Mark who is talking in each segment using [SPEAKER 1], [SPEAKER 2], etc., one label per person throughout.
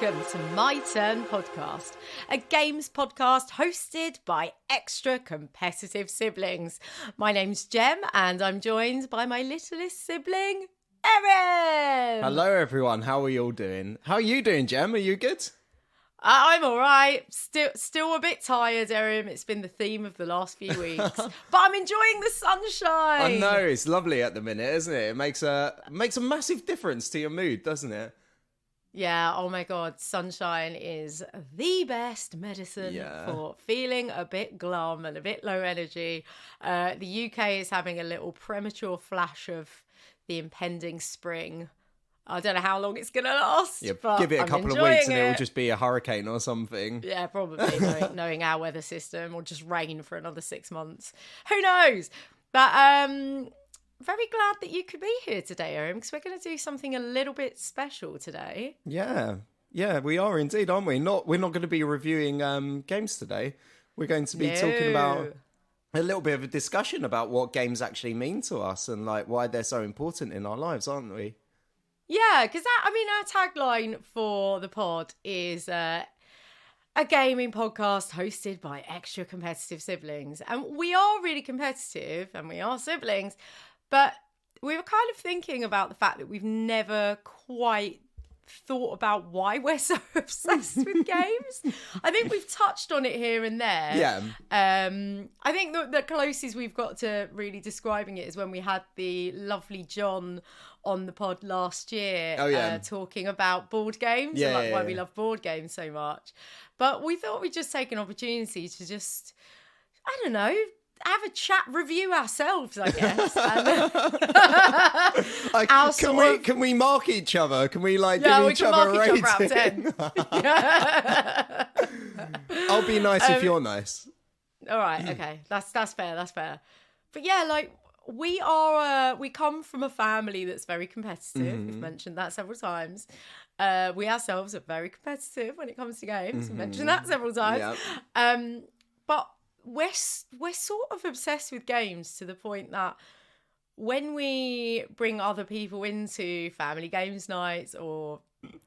[SPEAKER 1] welcome to My Turn Podcast, a games podcast hosted by extra competitive siblings. My name's Jem and I'm joined by my littlest sibling, Erin.
[SPEAKER 2] Hello everyone, how are you all doing? How are you doing, Jem? Are you good?
[SPEAKER 1] I'm all right. Still a bit tired, Erin. It's been the theme of the last few weeks. But I'm enjoying the sunshine.
[SPEAKER 2] I know, it's lovely at the minute, isn't it? It makes a massive difference to your mood, doesn't it?
[SPEAKER 1] Yeah, oh my God, sunshine is the best medicine for feeling a bit glum and a bit low energy. The UK is having a little premature flash of the impending spring. I don't know how long it's going to last. Yeah,
[SPEAKER 2] but give it a couple of weeks and it will just be a hurricane or something.
[SPEAKER 1] Yeah, probably, knowing our weather system, or just rain for another 6 months. Who knows? But very glad that you could be here today, Erin, because we're going to do something a little bit special today.
[SPEAKER 2] Yeah, we are indeed, aren't we? We're not going to be reviewing games today. We're going to be talking about a little bit of a discussion about what games actually mean to us and like why they're so important in our lives, aren't we?
[SPEAKER 1] Yeah, because our tagline for the pod is a gaming podcast hosted by extra competitive siblings. And we are really competitive and we are siblings, but we were kind of thinking about the fact that we've never quite thought about why we're so obsessed with games. I think we've touched on it here and there.
[SPEAKER 2] Yeah.
[SPEAKER 1] I think the closest we've got to really describing it is when we had the lovely John on the pod last year, talking about board games and why we love board games so much. But we thought we'd just take an opportunity to just, I don't know, have a chat, review ourselves, I guess.
[SPEAKER 2] Can we mark each other? Can we give each other a rating?
[SPEAKER 1] Each other out 10.
[SPEAKER 2] I'll be nice if you're nice.
[SPEAKER 1] All right, okay, that's fair. That's fair. But yeah, we come from a family that's very competitive. We've mentioned that several times. We ourselves are very competitive when it comes to games. We've mentioned that several times. Yep. But we're sort of obsessed with games to the point that when we bring other people into family games nights or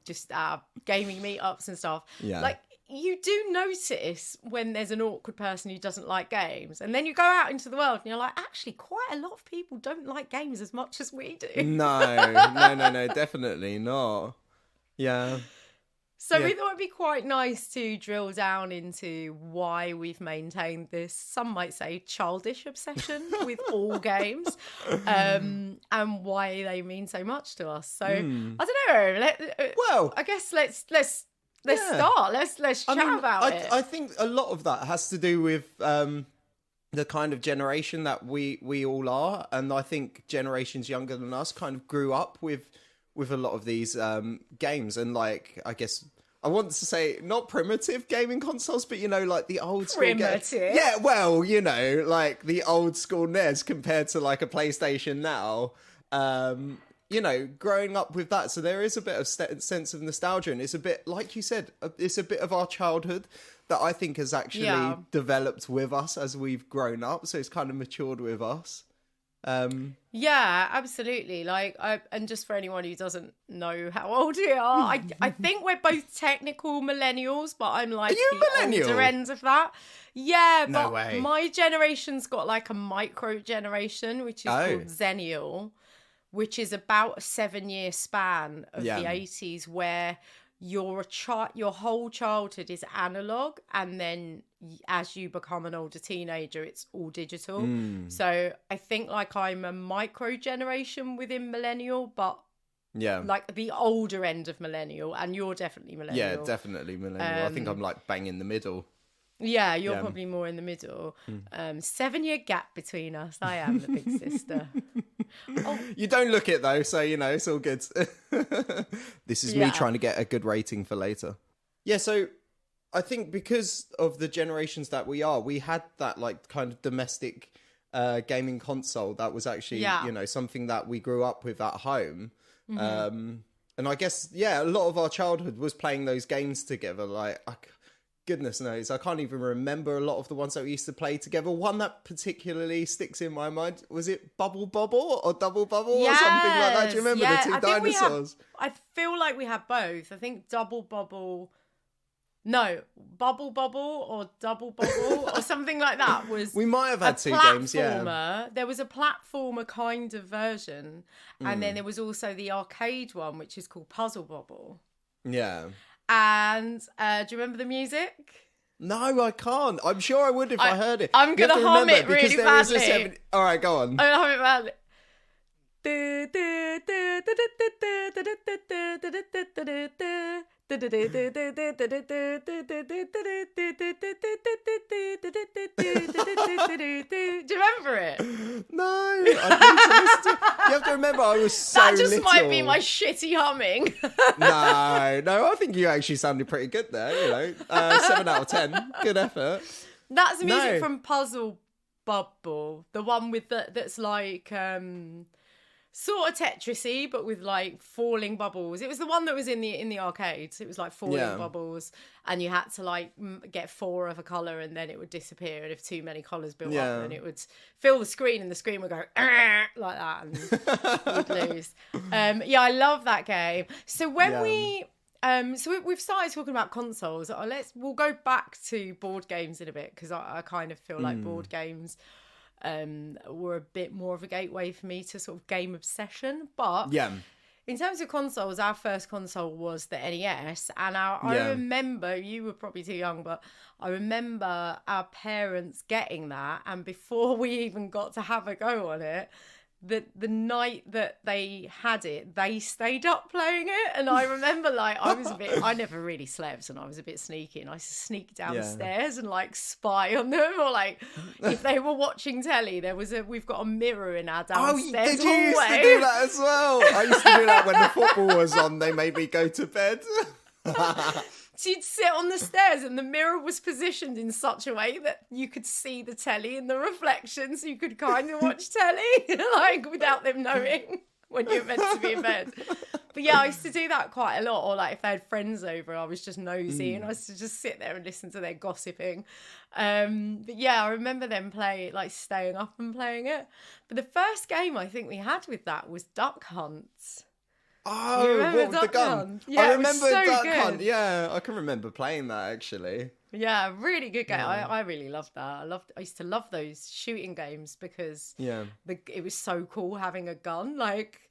[SPEAKER 1] just our gaming meetups and stuff, you do notice when there's an awkward person who doesn't like games, and then you go out into the world and you're like, actually, quite a lot of people don't like games as much as we do.
[SPEAKER 2] No, definitely not. Yeah.
[SPEAKER 1] So we thought it'd be quite nice to drill down into why we've maintained this, some might say, childish obsession with all games, and why they mean so much to us. So I don't know. I guess let's start. Let's chat about it.
[SPEAKER 2] I think a lot of that has to do with the kind of generation that we all are, and I think generations younger than us kind of grew up with a lot of these games, and I guess I want to say not primitive gaming consoles, but the old school
[SPEAKER 1] primitive.
[SPEAKER 2] Yeah, well, the old school NES compared to a PlayStation now. Growing up with that, so there is a bit of sense of nostalgia, and it's a bit, like you said, it's a bit of our childhood that I think has actually developed with us as we've grown up. So it's kind of matured with us.
[SPEAKER 1] Yeah, absolutely. And just for anyone who doesn't know how old we are, I think we're both technical millennials, but I'm
[SPEAKER 2] Are you
[SPEAKER 1] the older end of that. Yeah,
[SPEAKER 2] no
[SPEAKER 1] but
[SPEAKER 2] way.
[SPEAKER 1] My generation's got a micro generation, which is called Xennial, which is about a 7-year span of the 80s where your whole childhood is analog, and then as you become an older teenager, it's all digital. So I think I'm a micro generation within millennial, but the older end of millennial, and you're definitely millennial.
[SPEAKER 2] Yeah, definitely millennial. I think I'm bang in the middle.
[SPEAKER 1] Yeah, you're probably more in the middle. 7-year gap between us. I am the big sister.
[SPEAKER 2] You don't look it though, so it's all good. This is me trying to get a good rating for later. Yeah, so I think because of the generations that we are, we had that kind of domestic gaming console that was actually something that we grew up with at home. And I guess a lot of our childhood was playing those games together. goodness knows, I can't even remember a lot of the ones that we used to play together. One that particularly sticks in my mind, was it Bubble Bobble or Double Bubble or something like that? Do you remember the two dinosaurs?
[SPEAKER 1] I feel like we had both. I think Double Bubble... No, Bubble Bobble or Double Bubble or something like that was...
[SPEAKER 2] We might have had two games, yeah.
[SPEAKER 1] There was a platformer kind of version, and then there was also the arcade one, which is called Puzzle Bobble.
[SPEAKER 2] Yeah.
[SPEAKER 1] And do you remember the music?
[SPEAKER 2] No, I can't. I'm sure I would if I heard it.
[SPEAKER 1] I'm going to hum it really badly.
[SPEAKER 2] All right, go on.
[SPEAKER 1] I'm going to hum it badly. Do you remember it?
[SPEAKER 2] No, I need to listen to it. You have to remember I was so
[SPEAKER 1] That just
[SPEAKER 2] little.
[SPEAKER 1] might be my shitty humming.
[SPEAKER 2] No, I think you actually sounded pretty good there, 7 out of 10. Good effort.
[SPEAKER 1] That's the music from Puzzle Bubble, the one with that's like sort of Tetris-y, but with like falling bubbles. It was the one that was in the arcades. It was like falling bubbles, and you had to like get 4 of a colour, and then it would disappear. And if too many colours built up, then it would fill the screen, and the screen would go like that, and you'd lose. I love that game. So when we've started talking about consoles. We'll go back to board games in a bit, because I kind of feel like board games were a bit more of a gateway for me to sort of game obsession. But in terms of consoles, our first console was the NES, and I remember, you were probably too young, but I remember our parents getting that, and before we even got to have a go on it, the night that they had it, they stayed up playing it. And I remember I never really slept, and I was a bit sneaky, and I used to sneak downstairs and like spy on them, or like if they were watching telly, we've got a mirror in our downstairs
[SPEAKER 2] did you used to do that as well? I used to do that when the football was on. They made me go to bed.
[SPEAKER 1] So you'd sit on the stairs, and the mirror was positioned in such a way that you could see the telly in the reflection, so you could kind of watch telly, like without them knowing when you're meant to be in bed. But I used to do that quite a lot. Or like if they had friends over, I was just nosy, and I used to just sit there and listen to their gossiping. But I remember them staying up and playing it. But the first game I think we had with that was Duck Hunt.
[SPEAKER 2] Oh, what with the gun?
[SPEAKER 1] Hunt? Yeah,
[SPEAKER 2] I remember Duck
[SPEAKER 1] good.
[SPEAKER 2] Hunt. Yeah, I can remember playing that actually.
[SPEAKER 1] Yeah, really good game. I really loved that. I used to love those shooting games because it was so cool having a gun. Like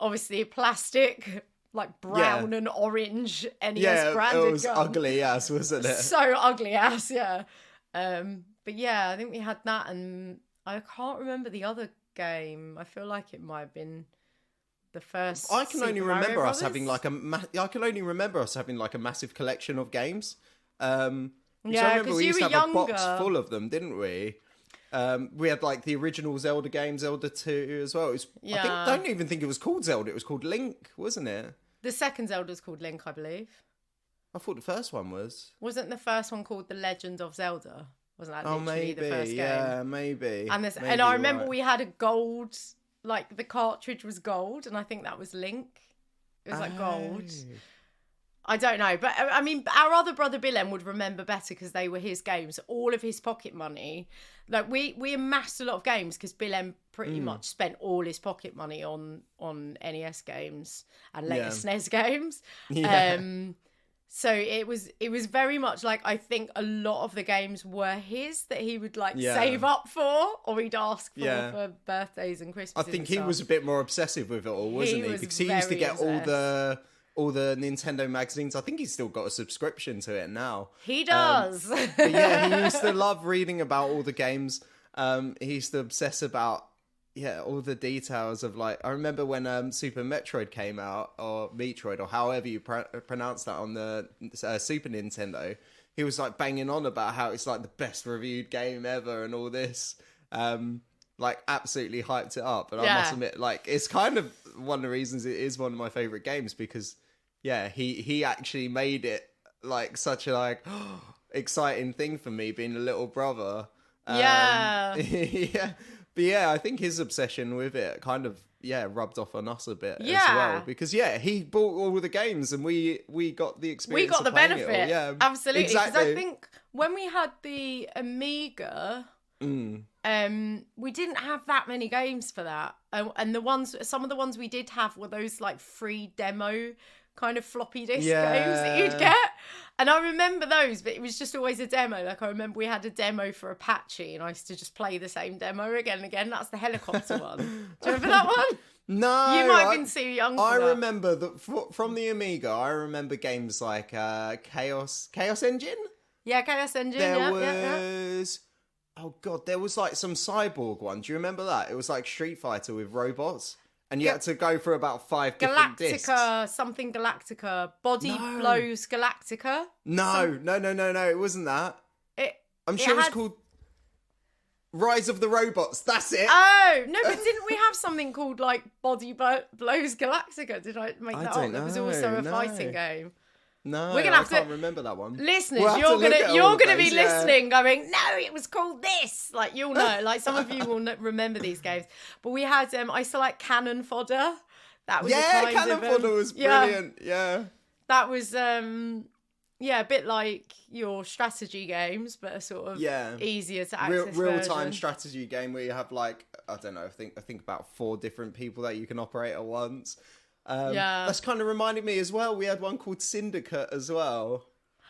[SPEAKER 1] obviously plastic, like brown and orange NES branded
[SPEAKER 2] it was
[SPEAKER 1] gun.
[SPEAKER 2] ugly ass, wasn't it?
[SPEAKER 1] So ugly ass, yeah. But I think we had that, and I can't remember the other game. I feel like it might have been the first.
[SPEAKER 2] I can only remember us having like a massive collection of games. I remember we used to have a box full of them, didn't we? We had like the original Zelda game, Zelda 2 as well. I don't even think it was called Zelda. It was called Link, wasn't it?
[SPEAKER 1] The second Zelda was called Link, I believe.
[SPEAKER 2] I thought the first one was.
[SPEAKER 1] Wasn't the first one called The Legend of Zelda? Wasn't that literally the first game?
[SPEAKER 2] Yeah, maybe.
[SPEAKER 1] And I remember we had a gold. Like the cartridge was gold, and I think that was Link. It was like gold. I don't know, but I mean, our other brother Bilem would remember better because they were his games. All of his pocket money, like we amassed a lot of games because Bilem pretty much spent all his pocket money on NES games and later SNES games. Yeah. So it was very much like, I think a lot of the games were his that he would save up for, or he'd ask for birthdays and Christmas.
[SPEAKER 2] I think he was a bit more obsessive with it all, wasn't he? Because he used to get all the Nintendo magazines. I think he's still got a subscription to it now.
[SPEAKER 1] He does.
[SPEAKER 2] But he used to love reading about all the games. He used to obsess about all the details of I remember when Super Metroid came out, or Metroid, or however you pronounce that on the Super Nintendo. He was banging on about how it's the best reviewed game ever and all this. Absolutely hyped it up. And I must admit, it's kind of one of the reasons it is one of my favorite games, because he actually made it such a exciting thing for me, being a little brother. But I think his obsession with it kind of rubbed off on us a bit as
[SPEAKER 1] Yeah.
[SPEAKER 2] well, because he bought all the games and we got the experience.
[SPEAKER 1] We got the
[SPEAKER 2] of playing
[SPEAKER 1] benefit.
[SPEAKER 2] It all. Yeah,
[SPEAKER 1] absolutely. Because
[SPEAKER 2] exactly.
[SPEAKER 1] I think when we had the Amiga, we didn't have that many games for that, and some of the ones we did have were those like free demo kind of floppy disk games that you'd get, and I remember those, but it was just always a demo. Like I remember we had a demo for Apache, and I used to just play the same demo again and again. That's the helicopter one. Do you remember that one?
[SPEAKER 2] No,
[SPEAKER 1] you might have been too young for that.
[SPEAKER 2] remember that from the Amiga. I remember games like Chaos Engine.
[SPEAKER 1] Yeah, Chaos Engine.
[SPEAKER 2] There was. Oh god, there was like some cyborg one. Do you remember that? It was like Street Fighter with robots. And you had to go for about 5 different discs.
[SPEAKER 1] Something Galactica. Body Blows Galactica.
[SPEAKER 2] No. It wasn't that. I'm sure it was called Rise of the Robots. That's it.
[SPEAKER 1] Oh, no, but didn't we have something called like Body Blows Galactica? Did I make that up? It was also a fighting game.
[SPEAKER 2] No,
[SPEAKER 1] We're gonna have
[SPEAKER 2] I can't remember that one.
[SPEAKER 1] Listeners, you're gonna be listening, going, no, it was called this. Like you'll know, like some of you will remember these games. But we had, I used to like Cannon Fodder. That was
[SPEAKER 2] Cannon Fodder was brilliant. Yeah,
[SPEAKER 1] that was a bit like your strategy games, but a sort of easier to access
[SPEAKER 2] real time strategy game where you have like I don't know, I think about 4 different people that you can operate at once. That's kind of reminded me as well. We had one called Syndicate as well.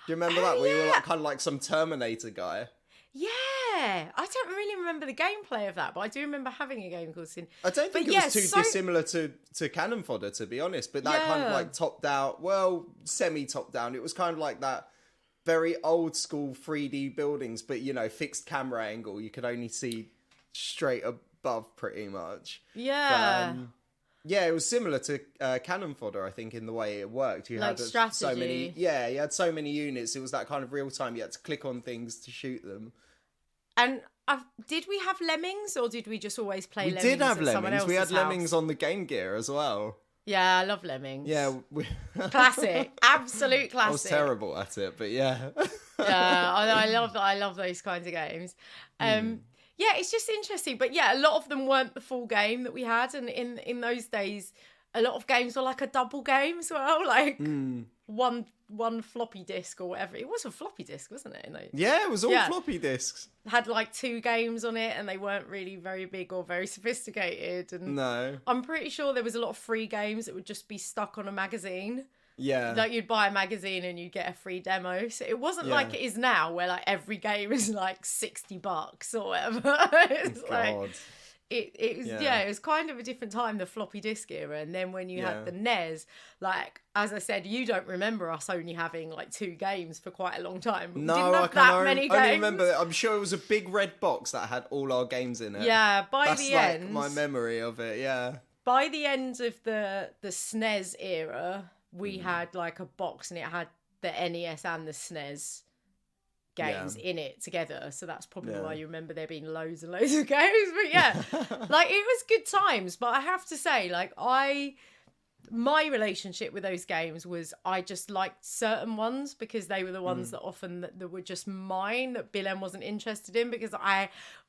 [SPEAKER 2] Do you remember that? Where you were like kind of like some Terminator guy. Yeah,
[SPEAKER 1] I don't really remember the gameplay of that, but I do remember having a game called Syndicate.
[SPEAKER 2] I don't think it was too dissimilar to Cannon Fodder, to be honest. But that kind of like top down, semi top down. It was kind of like that very old school 3D buildings, but fixed camera angle. You could only see straight above, pretty much.
[SPEAKER 1] Yeah.
[SPEAKER 2] But, yeah, it was similar to Cannon Fodder, I think, in the way it worked. You
[SPEAKER 1] like
[SPEAKER 2] had
[SPEAKER 1] strategy.
[SPEAKER 2] So many, you had so many units. It was that kind of real time. You had to click on things to shoot them.
[SPEAKER 1] And did we have Lemmings, or did we just always play Lemmings?
[SPEAKER 2] We did have
[SPEAKER 1] Lemmings.
[SPEAKER 2] We had Lemmings on the Game Gear as well.
[SPEAKER 1] Yeah, I love Lemmings.
[SPEAKER 2] Yeah,
[SPEAKER 1] classic, absolute classic.
[SPEAKER 2] I was terrible at it, but yeah.
[SPEAKER 1] I love those kinds of games. Yeah, it's just interesting. But yeah, a lot of them weren't the full game that we had. And in those days, a lot of games were like a double game as well. Like one floppy disk or whatever. It was a floppy disk, wasn't it?
[SPEAKER 2] Yeah, it was all floppy disks.
[SPEAKER 1] Had like 2 games on it and they weren't really very big or very sophisticated. And
[SPEAKER 2] no.
[SPEAKER 1] I'm pretty sure there was a lot of free games that would just be stuck on a magazine.
[SPEAKER 2] Yeah.
[SPEAKER 1] Like you'd buy a magazine and you'd get a free demo. So it wasn't like it is now where like every game is like $60 or whatever. It's like it was it was kind of a different time, the floppy disk era. And then when you had the NES, like as I said, you don't remember us only having like 2 games for quite a long time.
[SPEAKER 2] No,
[SPEAKER 1] we didn't have that many games.
[SPEAKER 2] I only remember, I'm sure it was a big red box that had all our games in it.
[SPEAKER 1] Yeah,
[SPEAKER 2] That's the end. That's like my memory of it, yeah.
[SPEAKER 1] By the end of the SNES era, we had like a box and it had the NES and the SNES games in it together. So that's probably why you remember there being loads and loads of games. But yeah, like it was good times. But I have to say, like my relationship with those games was I just liked certain ones because they were the ones that often that were just mine, that Bill M wasn't interested in, because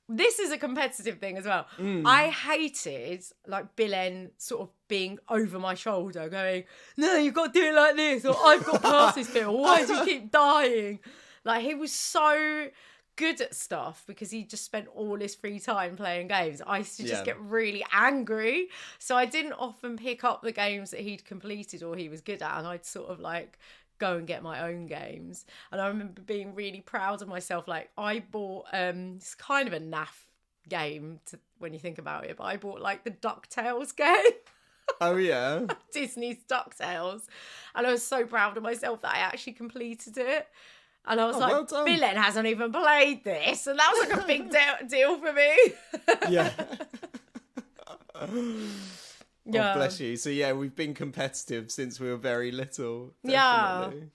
[SPEAKER 1] this is a competitive thing as well. I hated like Bill N sort of being over my shoulder going, no, you've got to do it like this, or I've got past this bit, or why do you keep dying? Like he was so good at stuff because he just spent all his free time playing games. I used to just get really angry. So I didn't often pick up the games that he'd completed or he was good at, and I'd sort of like go and get my own games. And I remember being really proud of myself. Like I bought it's kind of a naff game when you think about it, but I bought like the DuckTales game.
[SPEAKER 2] Oh yeah.
[SPEAKER 1] Disney's DuckTales. And I was so proud of myself that I actually completed it. And I was like, well, Billen hasn't even played this. And that was like a big deal for me.
[SPEAKER 2] Yeah. Oh, bless you. So yeah, we've been competitive since we were very little. Definitely.
[SPEAKER 1] Yeah.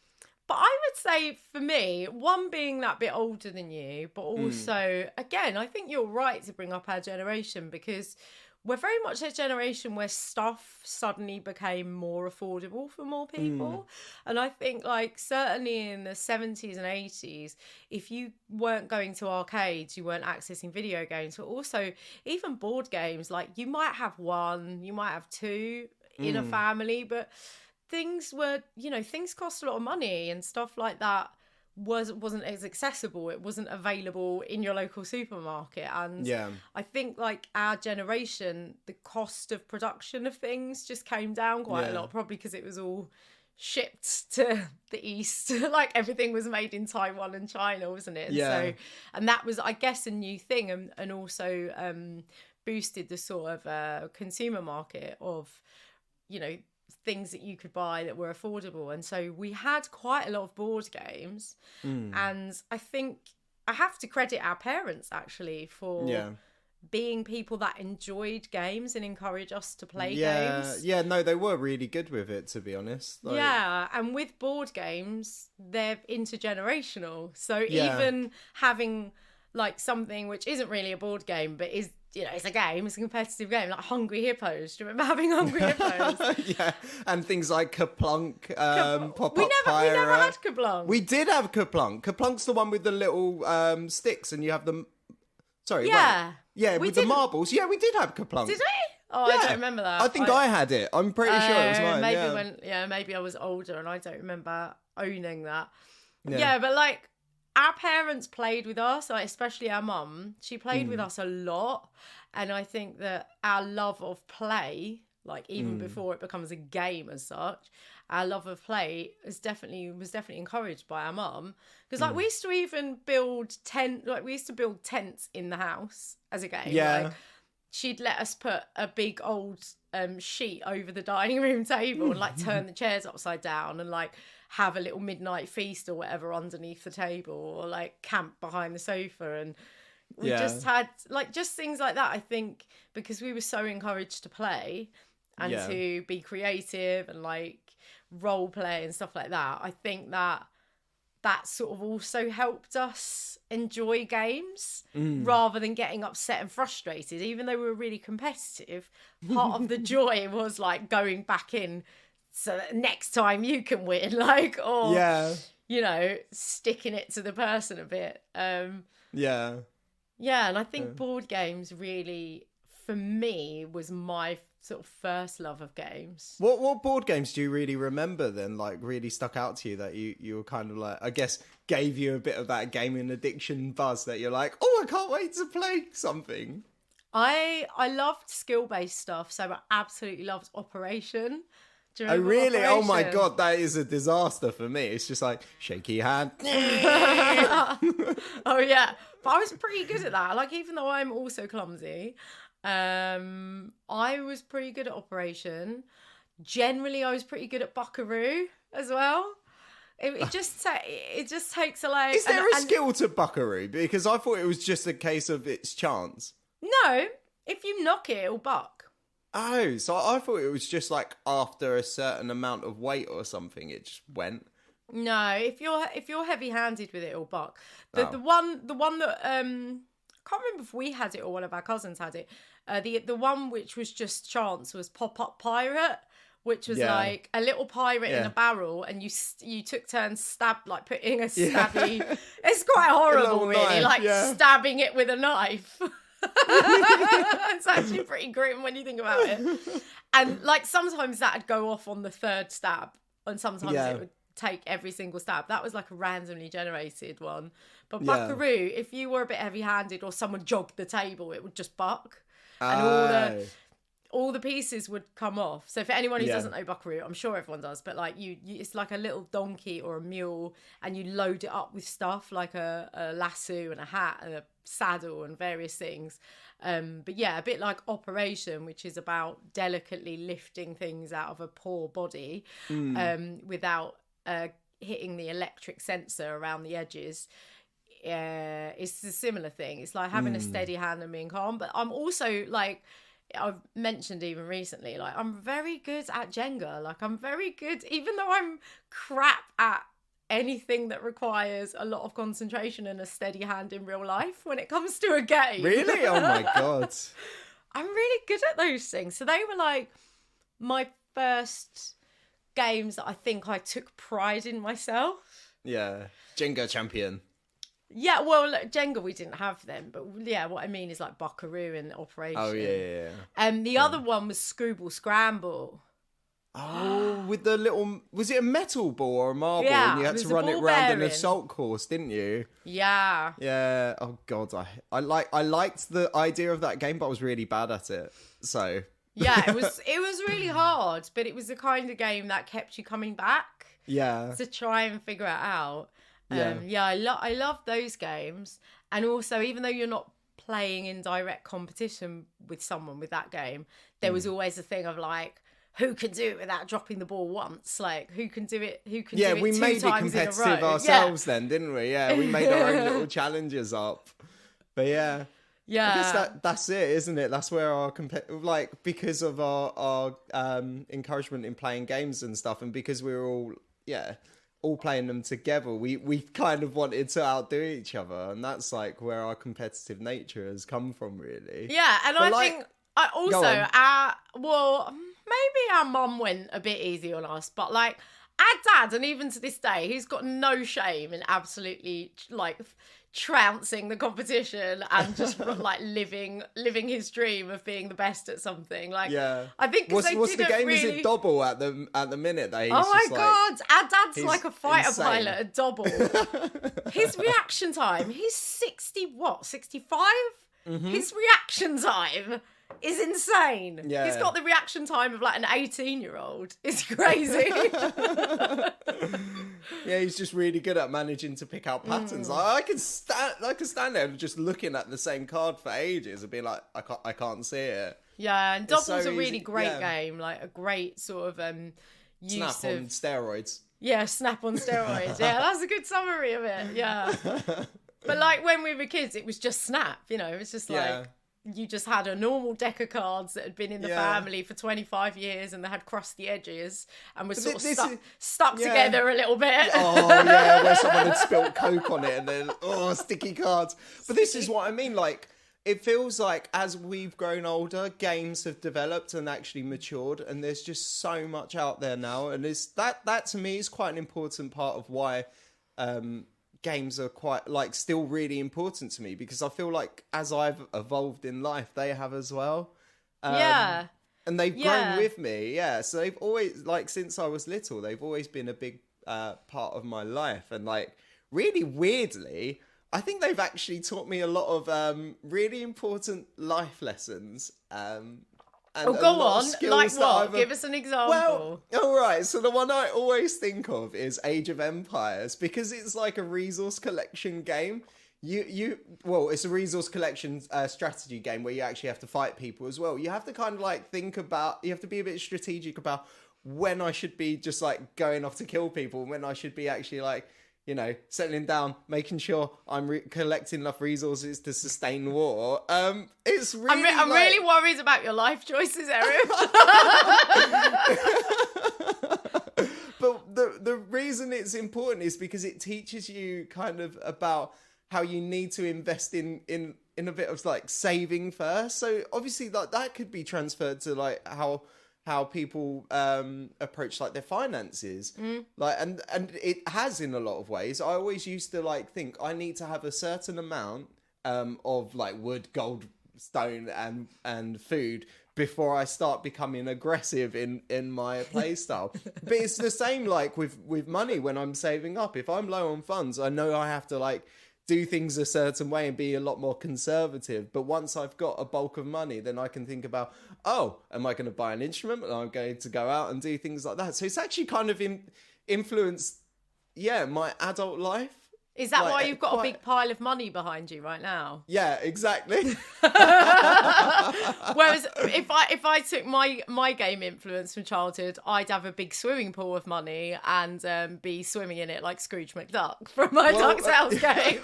[SPEAKER 1] But I would say for me, one being that bit older than you, but also, again, I think you're right to bring up our generation because we're very much a generation where stuff suddenly became more affordable for more people. And I think, like, certainly in the 70s and 80s, if you weren't going to arcades, you weren't accessing video games, but also even board games. Like, you might have one, you might have two in a family, but things were, you know, things cost a lot of money and stuff like that wasn't as accessible. It wasn't available in your local supermarket. And I think, like, our generation, the cost of production of things just came down quite a lot, probably because it was all shipped to the East. Like, everything was made in Taiwan and China, wasn't it? And so, and that was, I guess, a new thing, and also boosted the sort of consumer market of, you know, things that you could buy that were affordable. And so we had quite a lot of board games, and I think I have to credit our parents actually for being people that enjoyed games and encourage us to play games.
[SPEAKER 2] No, they were really good with it, to be honest. Like...
[SPEAKER 1] and with board games, they're intergenerational, so even having like something which isn't really a board game but is, you know, it's a game, it's a competitive game, like Hungry Hippos. Do you remember having Hungry Hippos?
[SPEAKER 2] And things like Kaplunk, Pop-Up
[SPEAKER 1] we
[SPEAKER 2] Pirate.
[SPEAKER 1] never had Kaplunk.
[SPEAKER 2] We did have Kaplunk. Kaplunk's the one with the little sticks and you have them... Sorry,
[SPEAKER 1] yeah.
[SPEAKER 2] With the marbles. Yeah, we did have Kaplunk.
[SPEAKER 1] Did we? Oh, I don't remember that.
[SPEAKER 2] I think I had it. I'm pretty sure it was mine.
[SPEAKER 1] Maybe I was older and I don't remember owning that. Yeah, but like, our parents played with us, like, especially our mum. She played with us a lot. And I think that our love of play, like, even before it becomes a game as such, our love of play was definitely encouraged by our mum. Because, like, we used to even build tents in the house as a game.
[SPEAKER 2] Yeah.
[SPEAKER 1] Like, she'd let us put a big old sheet over the dining room table and, like, turn the chairs upside down and, like, have a little midnight feast or whatever underneath the table, or like camp behind the sofa. And we just had like just things like that, I think, because we were so encouraged to play and to be creative and like role play and stuff like that. I think that sort of also helped us enjoy games rather than getting upset and frustrated. Even though we were really competitive, part of the joy was like going back in so that next time you can win, like, or, you know, sticking it to the person a bit. And I think board games really, for me, was my sort of first love of games.
[SPEAKER 2] What board games do you really remember then, like, really stuck out to you that you were kind of like, I guess, gave you a bit of that gaming addiction buzz that you're like, oh, I can't wait to play something?
[SPEAKER 1] I loved skill-based stuff, so I absolutely loved Operation.
[SPEAKER 2] Oh, really? Oh, my God, that is a disaster for me. It's just like, shaky hand.
[SPEAKER 1] Oh, yeah. But I was pretty good at that. Like, even though I'm also clumsy, I was pretty good at Operation. Generally, I was pretty good at Buckaroo as well. It just takes a, like...
[SPEAKER 2] Is there a skill to Buckaroo? Because I thought it was just a case of its chance.
[SPEAKER 1] No. If you knock it, it'll buck.
[SPEAKER 2] Oh, so I thought it was just like after a certain amount of weight or something, it just went.
[SPEAKER 1] No, if you're heavy-handed with it, it'll buck. The one that I can't remember if we had it or one of our cousins had it. The one which was just chance was Pop-Up Pirate, which was like a little pirate in a barrel, and you took turns putting a stabby. It's quite horrible, really, knife, stabbing it with a knife. It's actually pretty grim when you think about it. And like sometimes that'd go off on the third stab, and sometimes it would take every single stab. That was like a randomly generated one. But Buckaroo, if you were a bit heavy-handed or someone jogged the table, it would just buck, and all the pieces would come off. So for anyone who doesn't know Buckaroo, I'm sure everyone does, but like you it's like a little donkey or a mule, and you load it up with stuff like a lasso and a hat and a saddle and various things. But yeah, a bit like Operation, which is about delicately lifting things out of a poor body without hitting the electric sensor around the edges. It's a similar thing. It's like having a steady hand and being calm. But I'm also like, I've mentioned even recently, like I'm very good at Jenga. Like I'm very good, even though I'm crap at anything that requires a lot of concentration and a steady hand in real life when it comes to a game.
[SPEAKER 2] Really? Oh my God.
[SPEAKER 1] I'm really good at those things. So they were like my first games that I think I took pride in myself.
[SPEAKER 2] Yeah. Jenga champion.
[SPEAKER 1] Yeah, well, look, Jenga, we didn't have them, but yeah, what I mean is like Buckaroo and Operation.
[SPEAKER 2] Oh, yeah.
[SPEAKER 1] The other one was Screwball Scramble.
[SPEAKER 2] Oh, with the little... Was it a metal ball or a marble?
[SPEAKER 1] Yeah,
[SPEAKER 2] and you had
[SPEAKER 1] it
[SPEAKER 2] to
[SPEAKER 1] was a
[SPEAKER 2] run it
[SPEAKER 1] ball
[SPEAKER 2] round an
[SPEAKER 1] bearing.
[SPEAKER 2] assault course, didn't you?
[SPEAKER 1] Yeah.
[SPEAKER 2] Yeah. Oh, God. I liked the idea of that game, but I was really bad at it. So...
[SPEAKER 1] Yeah, it was really hard, but it was the kind of game that kept you coming back.
[SPEAKER 2] Yeah.
[SPEAKER 1] To try and figure it out.
[SPEAKER 2] Yeah.
[SPEAKER 1] I love those games. And also, even though you're not playing in direct competition with someone with that game, there was always a thing of like, who can do it without dropping the ball once? Like, who can do it? Who can do it
[SPEAKER 2] we
[SPEAKER 1] two
[SPEAKER 2] made it
[SPEAKER 1] times in a
[SPEAKER 2] competitive
[SPEAKER 1] row?
[SPEAKER 2] ourselves then, didn't we? Yeah, we made our own little challenges up. But yeah.
[SPEAKER 1] Yeah.
[SPEAKER 2] I guess that's it, isn't it? That's where our because of our encouragement in playing games and stuff, and because we were all playing them together, we kind of wanted to outdo each other, and that's like where our competitive nature has come from, really.
[SPEAKER 1] Yeah, and
[SPEAKER 2] but
[SPEAKER 1] I think I also maybe our mum went a bit easy on us, but like our dad, and even to this day, he's got no shame in absolutely like trouncing the competition and just like living his dream of being the best at something. Like,
[SPEAKER 2] yeah,
[SPEAKER 1] I think
[SPEAKER 2] what's the game? Is it Bobble at the minute? That he's
[SPEAKER 1] oh my god, our dad's
[SPEAKER 2] he's
[SPEAKER 1] like a fighter
[SPEAKER 2] insane.
[SPEAKER 1] pilot at Dobble. His reaction time, he's 65?
[SPEAKER 2] Mm-hmm.
[SPEAKER 1] His reaction time is insane.
[SPEAKER 2] Yeah.
[SPEAKER 1] He's got the reaction time of like an 18-year-old. It's crazy.
[SPEAKER 2] Yeah, he's just really good at managing to pick out patterns. Like, I can stand there just looking at the same card for ages and be like, I can't see it.
[SPEAKER 1] Yeah, and Dobble's
[SPEAKER 2] so
[SPEAKER 1] a really
[SPEAKER 2] easy.
[SPEAKER 1] great game, like a great sort of use
[SPEAKER 2] Snap on steroids.
[SPEAKER 1] Yeah, snap on steroids. Yeah, that's a good summary of it. Yeah. But like when we were kids, it was just Snap, you know, it was just like you just had a normal deck of cards that had been in the family for 25 years and they had crusty edges and was sort of stuck together a little bit.
[SPEAKER 2] Oh, yeah, where someone had spilt Coke on it and then, sticky cards. But this is what I mean, like, it feels like as we've grown older, games have developed and actually matured, and there's just so much out there now. And that to me is quite an important part of why games are quite like still really important to me, because I feel like as I've evolved in life, they have as well. And they've grown with me. Yeah. So they've always, like, since I was little, they've always been a big part of my life. And like, really weirdly, I think they've actually taught me a lot of really important life lessons. And
[SPEAKER 1] go on. Like what? Give us an example.
[SPEAKER 2] Well, all right. So the one I always think of is Age of Empires, because it's like a resource collection game. It's a resource collection strategy game where you actually have to fight people as well. You have to kind of like you have to be a bit strategic about when I should be just like going off to kill people, and when I should be actually like, you know, settling down, making sure I'm collecting enough resources to sustain war. It's really.
[SPEAKER 1] I'm really worried about your life choices, Eric.
[SPEAKER 2] But the reason it's important is because it teaches you kind of about how you need to invest in a bit of like saving first. So obviously that could be transferred to like how people approach like their finances, like and it has in a lot of ways. I always used to like think I need to have a certain amount of like wood, gold, stone, and food before I start becoming aggressive in my play style. But it's the same like with money when I'm saving up. If I'm low on funds, I know I have to like do things a certain way and be a lot more conservative. But once I've got a bulk of money, then I can think about, am I going to buy an instrument? And I'm going to go out and do things like that. So it's actually kind of influenced, my adult life.
[SPEAKER 1] Is that why you've got a big pile of money behind you right now?
[SPEAKER 2] Yeah, exactly.
[SPEAKER 1] Whereas if I took my game influence from childhood, I'd have a big swimming pool of money and be swimming in it like Scrooge McDuck from my DuckTales game.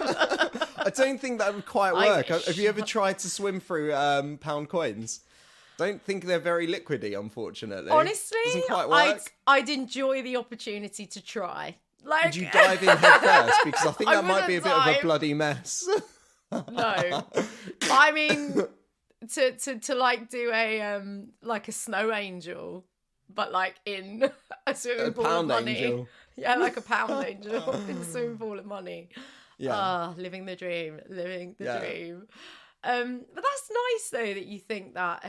[SPEAKER 2] I don't think that would quite work. Have you ever tried to swim through pound coins? Don't think they're very liquidy, unfortunately.
[SPEAKER 1] Honestly,
[SPEAKER 2] doesn't quite work.
[SPEAKER 1] I'd enjoy the opportunity to try. Like,
[SPEAKER 2] would you dive in head first? Because I think that might be a bit of a bloody mess.
[SPEAKER 1] No. I mean, to like do a like a snow angel, but like in a swimming pool of money. Angel. Yeah, like a pound angel in a swimming pool of money. Yeah, living the dream. Dream. But that's nice though that you think that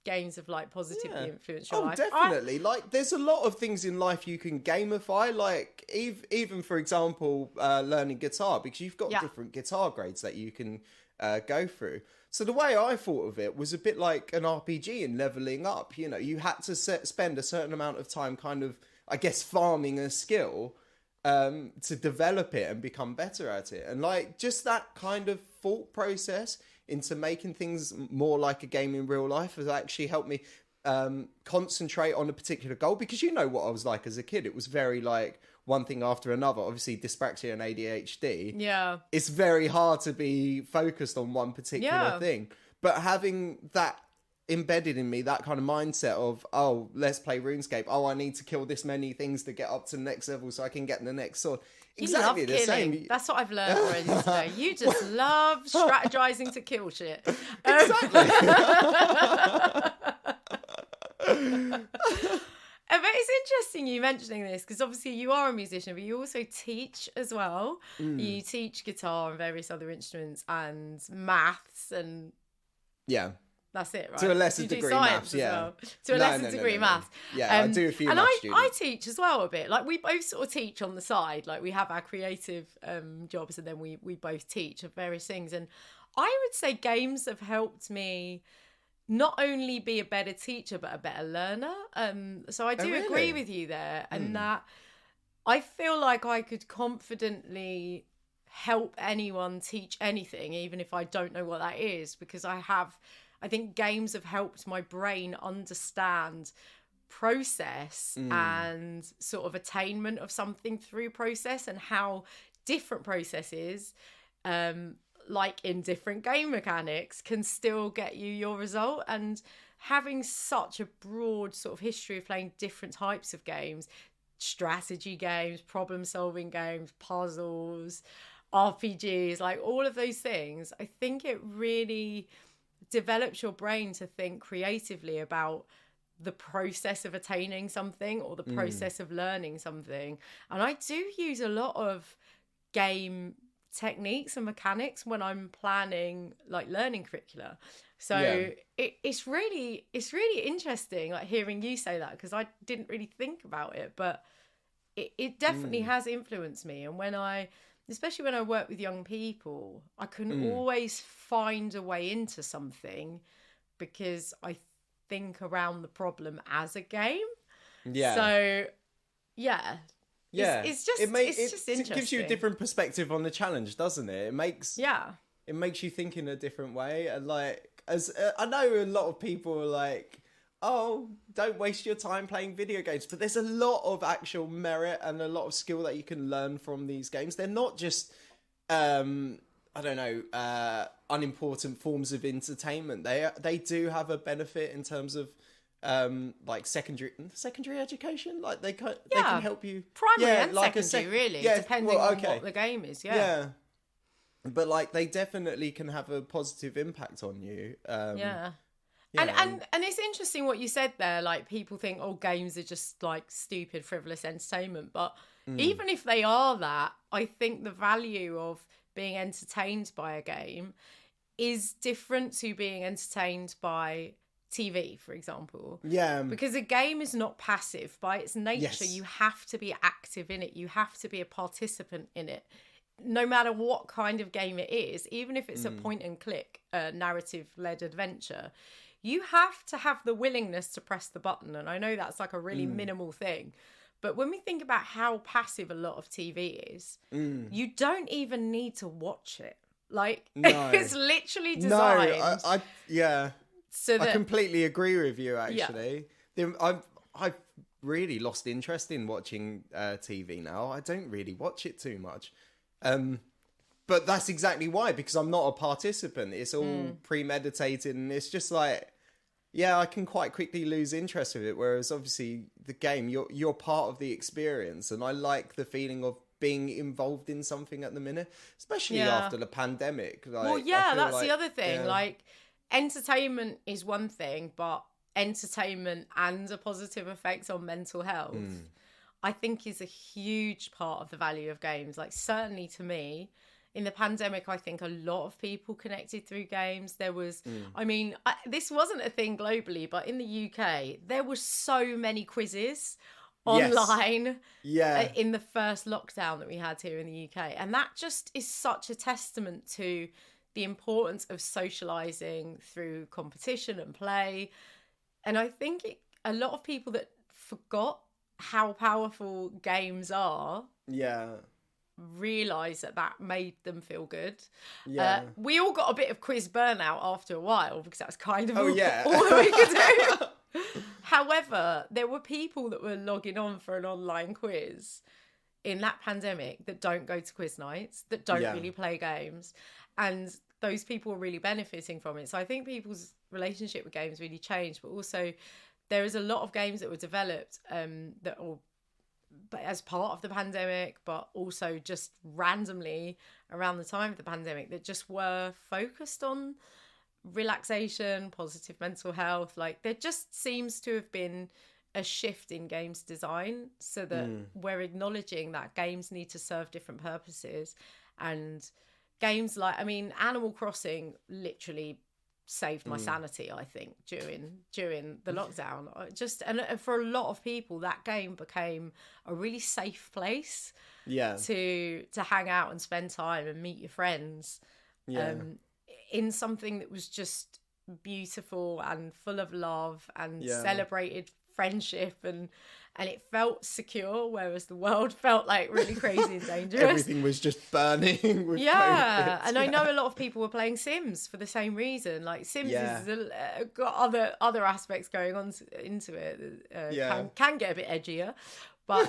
[SPEAKER 1] games have like positively influenced your life.
[SPEAKER 2] Definitely. Like, there's a lot of things in life you can gamify. Like, even for example, learning guitar, because you've got different guitar grades that you can go through. So the way I thought of it was a bit like an RPG and leveling up. You know, you had to spend a certain amount of time kind of, I guess, farming a skill to develop it and become better at it. And like, just that kind of thought process into making things more like a game in real life has actually helped me concentrate on a particular goal, because you know what I was like as a kid. It was very like one thing after another. Obviously dyspraxia and ADHD.
[SPEAKER 1] Yeah.
[SPEAKER 2] It's very hard to be focused on one particular thing. But having that embedded in me, that kind of mindset of, oh, let's play RuneScape. Oh, I need to kill this many things to get up to the next level so I can get the next sword. Exactly
[SPEAKER 1] you
[SPEAKER 2] the
[SPEAKER 1] love
[SPEAKER 2] same.
[SPEAKER 1] Killing. That's what I've learned already today. You just love strategizing to kill shit.
[SPEAKER 2] Exactly.
[SPEAKER 1] But it's interesting you mentioning this, because obviously you are a musician, but you also teach as well. You teach guitar and various other instruments and maths and that's it, right?
[SPEAKER 2] To a lesser degree, maths,
[SPEAKER 1] well. To a lesser degree, maths.
[SPEAKER 2] Yeah, I do a few maths students.
[SPEAKER 1] I teach as well a bit. Like, we both sort of teach on the side. Like, we have our creative jobs, and then we both teach of various things. And I would say games have helped me not only be a better teacher, but a better learner. So I do agree with you there. And that I feel like I could confidently help anyone teach anything, even if I don't know what that is, because I think games have helped my brain understand process and sort of attainment of something through process, and how different processes, like in different game mechanics, can still get you your result. And having such a broad sort of history of playing different types of games, strategy games, problem solving games, puzzles, RPGs, like all of those things, I think it really develops your brain to think creatively about the process of attaining something, or the process of learning something. And I do use a lot of game techniques and mechanics when I'm planning like learning curricula. So it's really interesting, like hearing you say that, because I didn't really think about it, but it definitely has influenced me. And especially when I work with young people, I can always find a way into something, because I think around the problem as a game. Yeah. So, yeah. It's just interesting.
[SPEAKER 2] It gives you a different perspective on the challenge, doesn't it? It makes you think in a different way. And like, I know a lot of people are like, oh, don't waste your time playing video games. But there's a lot of actual merit and a lot of skill that you can learn from these games. They're not just, unimportant forms of entertainment. They do have a benefit in terms of like secondary education. Like they can help you.
[SPEAKER 1] Primary and like secondary, really, depending on what the game is. Yeah.
[SPEAKER 2] But like they definitely can have a positive impact on you.
[SPEAKER 1] And it's interesting what you said there. Like, people think, oh, games are just like stupid, frivolous entertainment. But even if they are that, I think the value of being entertained by a game is different to being entertained by TV, for example. Yeah. Because a game is not passive by its nature. Yes. You have to be active in it. You have to be a participant in it. No matter what kind of game it is, even if it's a point and click, narrative-led adventure, you have to have the willingness to press the button. And I know that's like a really minimal thing. But when we think about how passive a lot of TV is, you don't even need to watch it. Like, it's literally designed. So
[SPEAKER 2] I completely agree with you, actually. Yeah. I've really lost interest in watching TV now. I don't really watch it too much. But that's exactly why, because I'm not a participant. It's all premeditated, and it's just like, I can quite quickly lose interest with it. Whereas obviously the game, you're part of the experience, and I like the feeling of being involved in something at the minute, especially after the pandemic. Like,
[SPEAKER 1] that's the other thing. Like, entertainment is one thing, but entertainment and a positive effect on mental health, I think is a huge part of the value of games. Like, certainly to me, in the pandemic, I think a lot of people connected through games. There was, I mean, this wasn't a thing globally, but in the UK, there were so many quizzes online in the first lockdown that we had here in the UK. And that just is such a testament to the importance of socialising through competition and play. And I think a lot of people that forgot how powerful games are realise that made them feel good. We all got a bit of quiz burnout after a while because that was kind of all that we could do. However, there were people that were logging on for an online quiz in that pandemic that don't go to quiz nights, that don't really play games, and those people were really benefiting from it. So I think people's relationship with games really changed, but also there is a lot of games that were developed but as part of the pandemic, but also just randomly around the time of the pandemic, that just were focused on relaxation, positive mental health. Like, there just seems to have been a shift in games design, so that we're acknowledging that games need to serve different purposes. And games like, I mean, Animal Crossing literally saved my sanity, I think, during the lockdown. And for a lot of people, that game became a really safe place to hang out and spend time and meet your friends in something that was just beautiful and full of love and celebrated friendship, and it felt secure, whereas the world felt like really crazy and dangerous.
[SPEAKER 2] Everything was just burning with COVID.
[SPEAKER 1] And I know a lot of people were playing Sims for the same reason. Like, Sims has got other aspects going on into it. Can get a bit edgier, but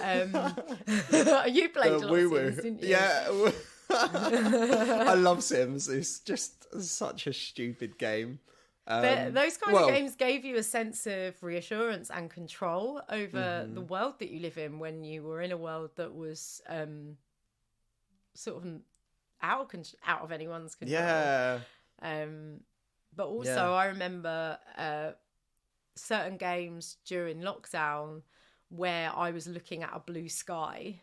[SPEAKER 1] you played a lot of Sims, didn't you?
[SPEAKER 2] Yeah. I love Sims. It's just such a stupid game.
[SPEAKER 1] Those kind of games gave you a sense of reassurance and control over the world that you live in, when you were in a world that was sort of out of anyone's control. But also I remember certain games during lockdown where I was looking at a blue sky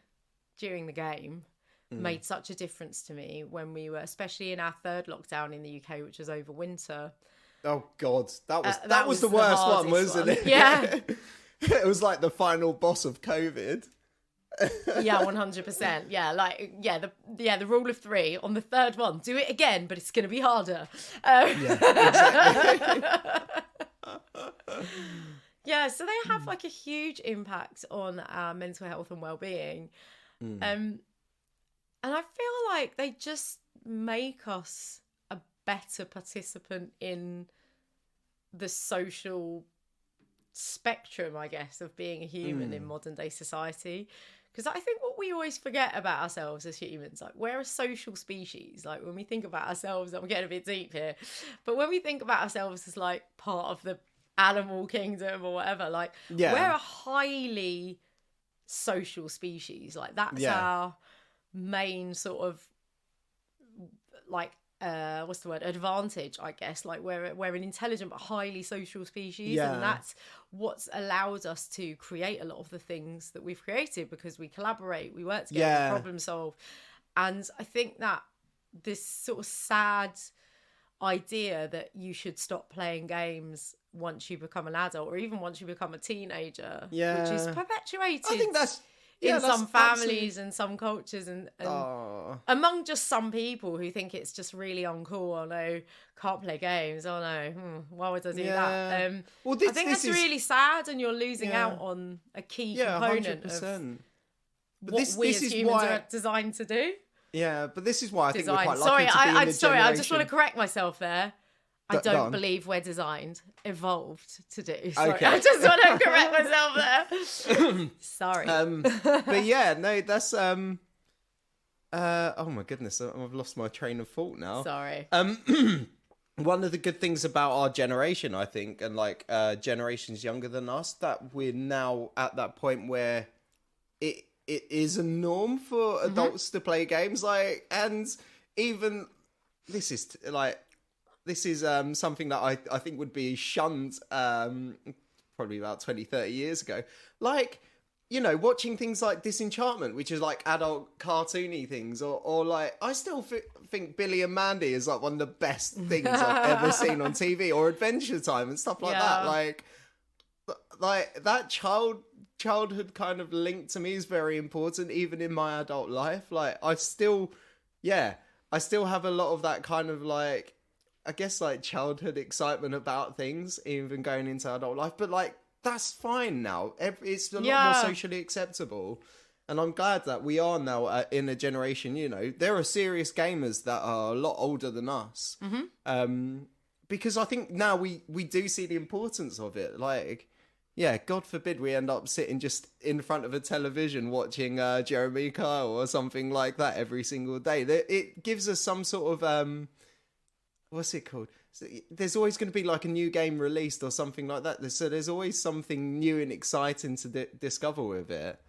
[SPEAKER 1] during the game made such a difference to me when we were, especially in our third lockdown in the UK, which was over winter.
[SPEAKER 2] Oh God, that was the worst one, wasn't it?
[SPEAKER 1] Yeah.
[SPEAKER 2] It was like the final boss of COVID.
[SPEAKER 1] Yeah, 100%. Yeah, the rule of three. On the third one, do it again, but it's going to be harder.
[SPEAKER 2] Exactly.
[SPEAKER 1] Yeah, so they have like a huge impact on our mental health and well-being. And I feel like they just make us a better participant in the social spectrum, I guess, of being a human in modern day society. Because I think what we always forget about ourselves as humans, like, we're a social species. Like, when we think about ourselves, I'm getting a bit deep here, but when we think about ourselves as like part of the animal kingdom or whatever, like, we're a highly social species. Like, that's our main sort of like what's the word, advantage, I guess. Like, we're an intelligent but highly social species, and that's what's allowed us to create a lot of the things that we've created, because we collaborate, we work together, we problem solve. And I think that this sort of sad idea that you should stop playing games once you become an adult, or even once you become a teenager, which is perpetuated, I think that's in some families and some cultures, and among just some people who think it's just really uncool. Oh no, can't play games. Oh no, why would I do that? I think that's really sad, and you're losing out on a key component 100%. Of what we as humans are designed to do.
[SPEAKER 2] Yeah, but this is why I think we're quite lucky to be in the generation.
[SPEAKER 1] I just want to correct myself there. I don't believe we're designed, evolved to do. Sorry, okay. I just want to correct myself there. Sorry.
[SPEAKER 2] But yeah, no, that's oh my goodness, I've lost my train of thought now.
[SPEAKER 1] Sorry.
[SPEAKER 2] One of the good things about our generation, I think, and like generations younger than us, that we're now at that point where it is a norm for adults to play games, like, and even this is like, this is something that I think would be shunned probably about 20, 30 years ago. Like, you know, watching things like Disenchantment, which is like adult cartoony things, or like, I still think Billy and Mandy is like one of the best things I've ever seen on TV, or Adventure Time and stuff like that. Like that childhood kind of link to me is very important, even in my adult life. Like, I still have a lot of that kind of like, I guess like childhood excitement about things, even going into adult life. But like, that's fine now. It's a lot more socially acceptable. And I'm glad that we are now in a generation, you know, there are serious gamers that are a lot older than us. Because I think now we do see the importance of it. Like, yeah, God forbid we end up sitting just in front of a television watching Jeremy Kyle or something like that every single day. It gives us some sort of, what's it called? So there's always going to be like a new game released or something like that. So there's always something new and exciting to discover with it.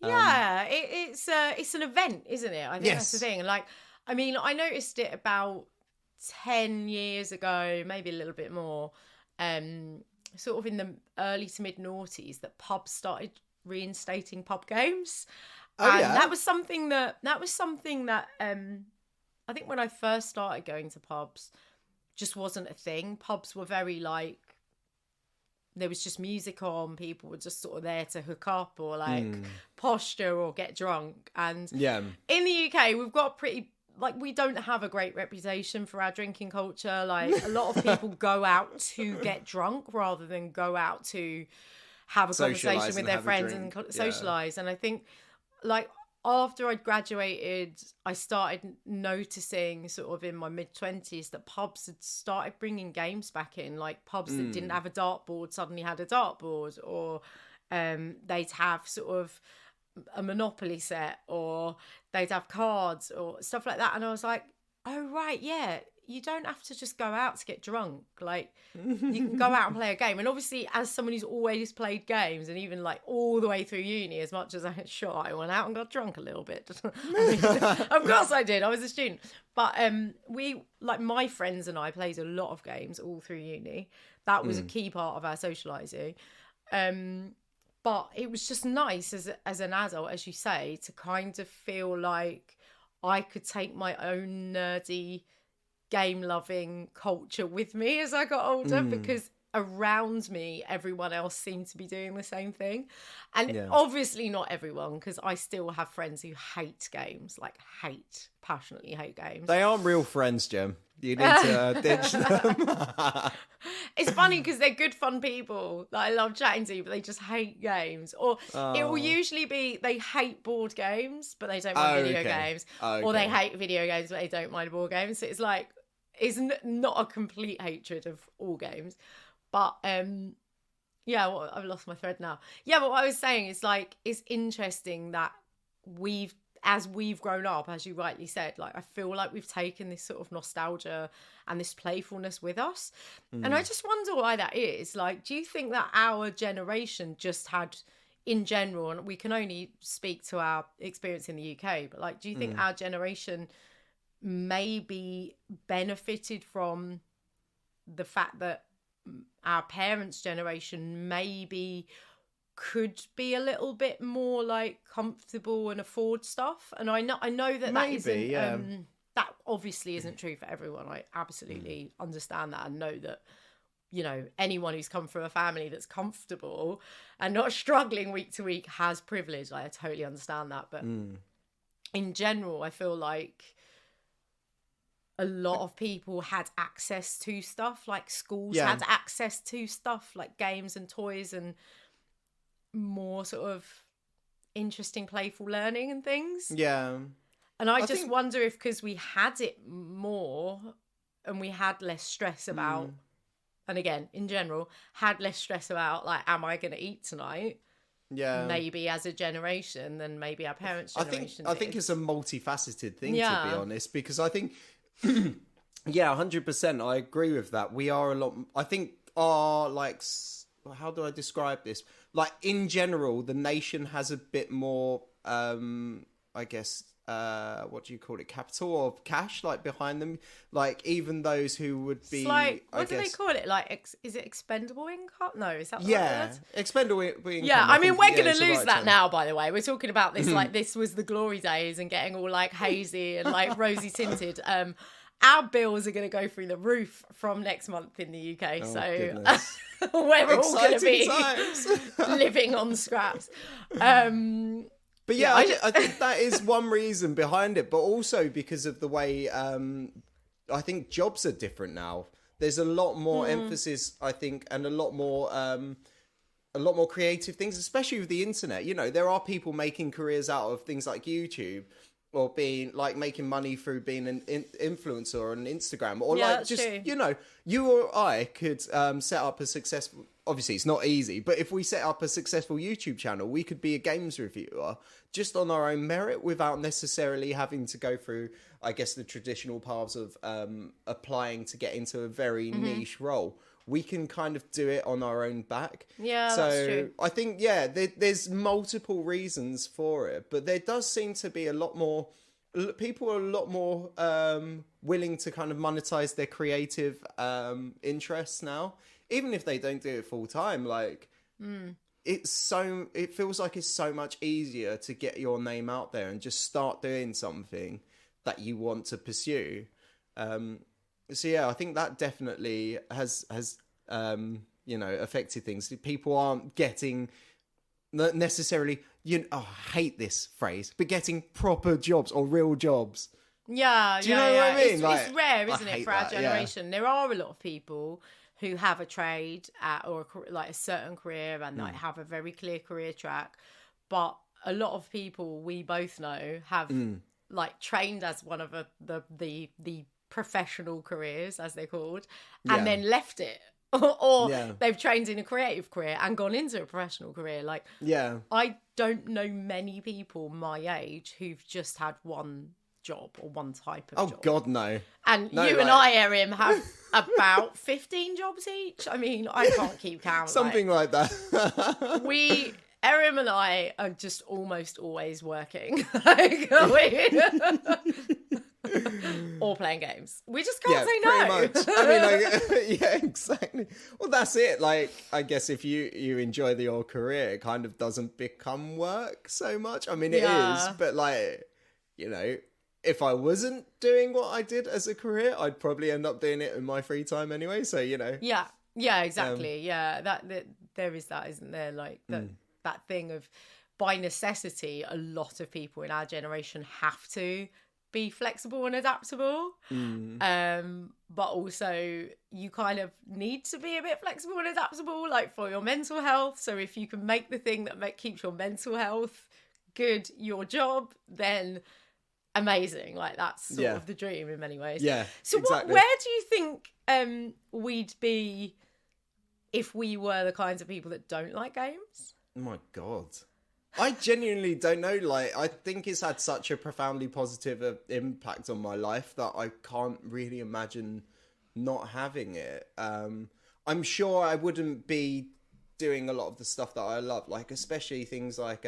[SPEAKER 1] Yeah, it's an event, isn't it? I think that's the thing. Like, I mean, I noticed it about 10 years ago, maybe a little bit more, sort of in the early to mid noughties, that pubs started reinstating pub games. That was something that I think when I first started going to pubs, just wasn't a thing. Pubs were very like, there was just music on, people were just sort of there to hook up or like posture or get drunk. And in the UK, we've got pretty, like, we don't have a great reputation for our drinking culture. Like, a lot of people go out to get drunk rather than go out to have a conversation with their friends and socialise. And I think, like, after I'd graduated, I started noticing sort of in my mid-20s that pubs had started bringing games back in. Like, pubs that didn't have a dartboard suddenly had a dartboard, or they'd have sort of a Monopoly set, or they'd have cards or stuff like that. And I was like, oh, right, yeah, you don't have to just go out to get drunk. Like, you can go out and play a game. And obviously, as someone who's always played games, and even like all the way through uni, as much as I went out and got drunk a little bit. I mean, of course I did. I was a student. But we, like, my friends and I played a lot of games all through uni. That was a key part of our socialising. But it was just nice as an adult, as you say, to kind of feel like I could take my own nerdy game-loving culture with me as I got older, because around me, everyone else seemed to be doing the same thing. And obviously not everyone, because I still have friends who hate games, like passionately hate games.
[SPEAKER 2] They aren't real friends, Jem. You need to ditch them.
[SPEAKER 1] It's funny because they're good, fun people that I love chatting to, but they just hate games. Or it will usually be they hate board games, but they don't mind video games. Or they hate video games, but they don't mind board games. So it's like, it's not a complete hatred of all games. But well, I've lost my thread now. Yeah, but what I was saying is, like, it's interesting that as we've grown up, as you rightly said, like, I feel like we've taken this sort of nostalgia and this playfulness with us. And I just wonder why that is. Like, do you think that our generation just had, in general, and we can only speak to our experience in the UK, but like, do you think our generation maybe benefited from the fact that our parents' generation maybe could be a little bit more like comfortable and afford stuff? And I know that maybe, that isn't that obviously isn't true for everyone. I absolutely understand that and know that, you know, anyone who's come from a family that's comfortable and not struggling week to week has privilege. Like, I totally understand that. But in general, I feel like a lot of people had access to stuff, like schools had access to stuff like games and toys and more sort of interesting, playful learning and things. Yeah. And I just wonder if because we had it more and we had less stress about, and again, in general, had less stress about, like, am I going to eat tonight? Yeah. Maybe as a generation than maybe our parents' generation. I think it's a multifaceted thing, to be honest, because I think, 100%, I agree with that. We are a lot, I think our, like, how do I describe this? Like, in general, the nation has a bit more, I guess,
[SPEAKER 2] what do you call it, capital or cash, like behind them, like even those who would be,
[SPEAKER 1] it's like, what
[SPEAKER 2] I
[SPEAKER 1] do
[SPEAKER 2] guess,
[SPEAKER 1] they call it? Like, is it expendable income? No, is that the right
[SPEAKER 2] yeah,
[SPEAKER 1] word?
[SPEAKER 2] expendable income.
[SPEAKER 1] Yeah, I mean,
[SPEAKER 2] think,
[SPEAKER 1] we're
[SPEAKER 2] yeah,
[SPEAKER 1] going
[SPEAKER 2] is
[SPEAKER 1] to
[SPEAKER 2] the
[SPEAKER 1] lose
[SPEAKER 2] right
[SPEAKER 1] that
[SPEAKER 2] term.
[SPEAKER 1] now, by the way. We're talking about this like this was the glory days and getting all like hazy and like rosy tinted. Our bills are going to go through the roof from next month in the UK.
[SPEAKER 2] Oh,
[SPEAKER 1] so
[SPEAKER 2] goodness.
[SPEAKER 1] we're all going to
[SPEAKER 2] Exciting
[SPEAKER 1] be
[SPEAKER 2] times.
[SPEAKER 1] living on scraps.
[SPEAKER 2] But yeah, I think that is one reason behind it, but also because of the way I think jobs are different now. There's a lot more emphasis, I think, and a lot more creative things, especially with the internet. You know, there are people making careers out of things like YouTube, or being like making money through being an influencer on Instagram, or like just
[SPEAKER 1] true.
[SPEAKER 2] you know, you or I could set up a successful. Obviously, it's not easy, but if we set up a successful YouTube channel, we could be a games reviewer just on our own merit without necessarily having to go through, I guess, the traditional paths of applying to get into a very niche role. We can kind of do it on our own back.
[SPEAKER 1] Yeah,
[SPEAKER 2] so
[SPEAKER 1] that's true.
[SPEAKER 2] I think, yeah, there's multiple reasons for it, but there does seem to be a lot more, people are a lot more willing to kind of monetize their creative interests now, even if they don't do it full time. Like, it feels like it's so much easier to get your name out there and just start doing something that you want to pursue. So yeah, I think that definitely has affected things. People aren't getting necessarily, I hate this phrase, but getting proper jobs or real jobs.
[SPEAKER 1] Yeah,
[SPEAKER 2] do you know what I mean?
[SPEAKER 1] It's rare, isn't it, for our generation?
[SPEAKER 2] Yeah.
[SPEAKER 1] There are a lot of people who have a trade or like a certain career and like have a very clear career track, but a lot of people we both know have like trained as one of the professional careers, as they're called, and then left it. or they've trained in a creative career and gone into a professional career. Like, I don't know many people my age who've just had one job or one type of job.
[SPEAKER 2] Oh God, no.
[SPEAKER 1] And and I, Erin, have about 15 jobs each. I mean, I can't keep count.
[SPEAKER 2] Something like that.
[SPEAKER 1] Erin and I are just almost always working. Or playing games. We just can't say no.
[SPEAKER 2] Pretty much. I mean, yeah, exactly. Well, that's it. Like, I guess if you enjoy your career, it kind of doesn't become work so much. I mean, it is, but like, if I wasn't doing what I did as a career, I'd probably end up doing it in my free time anyway. So,
[SPEAKER 1] Yeah, exactly. That there is that, isn't there? Like that thing of, by necessity, a lot of people in our generation have to be flexible and adaptable. But also you kind of need to be a bit flexible and adaptable, like for your mental health. So if you can make the thing that keeps your mental health good your job, then amazing. Like, that's sort of the dream in many ways.
[SPEAKER 2] Yeah.
[SPEAKER 1] So
[SPEAKER 2] exactly.
[SPEAKER 1] where do you think we'd be if we were the kinds of people that don't like games?
[SPEAKER 2] Oh my God. I genuinely don't know. Like, I think it's had such a profoundly positive impact on my life that I can't really imagine not having it. I'm sure I wouldn't be doing a lot of the stuff that I love, like especially things like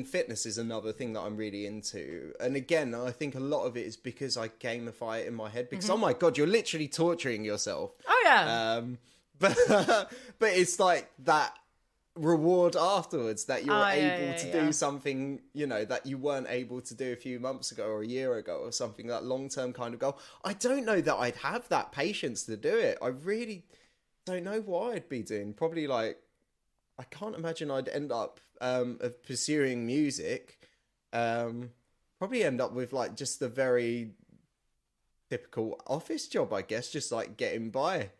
[SPEAKER 2] fitness is another thing that I'm really into. And again, I think a lot of it is because I gamify it in my head because, oh my God, you're literally torturing yourself.
[SPEAKER 1] Oh yeah.
[SPEAKER 2] But it's like that reward afterwards that you're able to do something, that you weren't able to do a few months ago or a year ago, or something, that long-term kind of goal. I don't know that I'd have that patience to do it. I really don't know what I'd be doing. Probably I can't imagine I'd end up pursuing music. Probably end up with like just a very typical office job, I guess, just like getting by.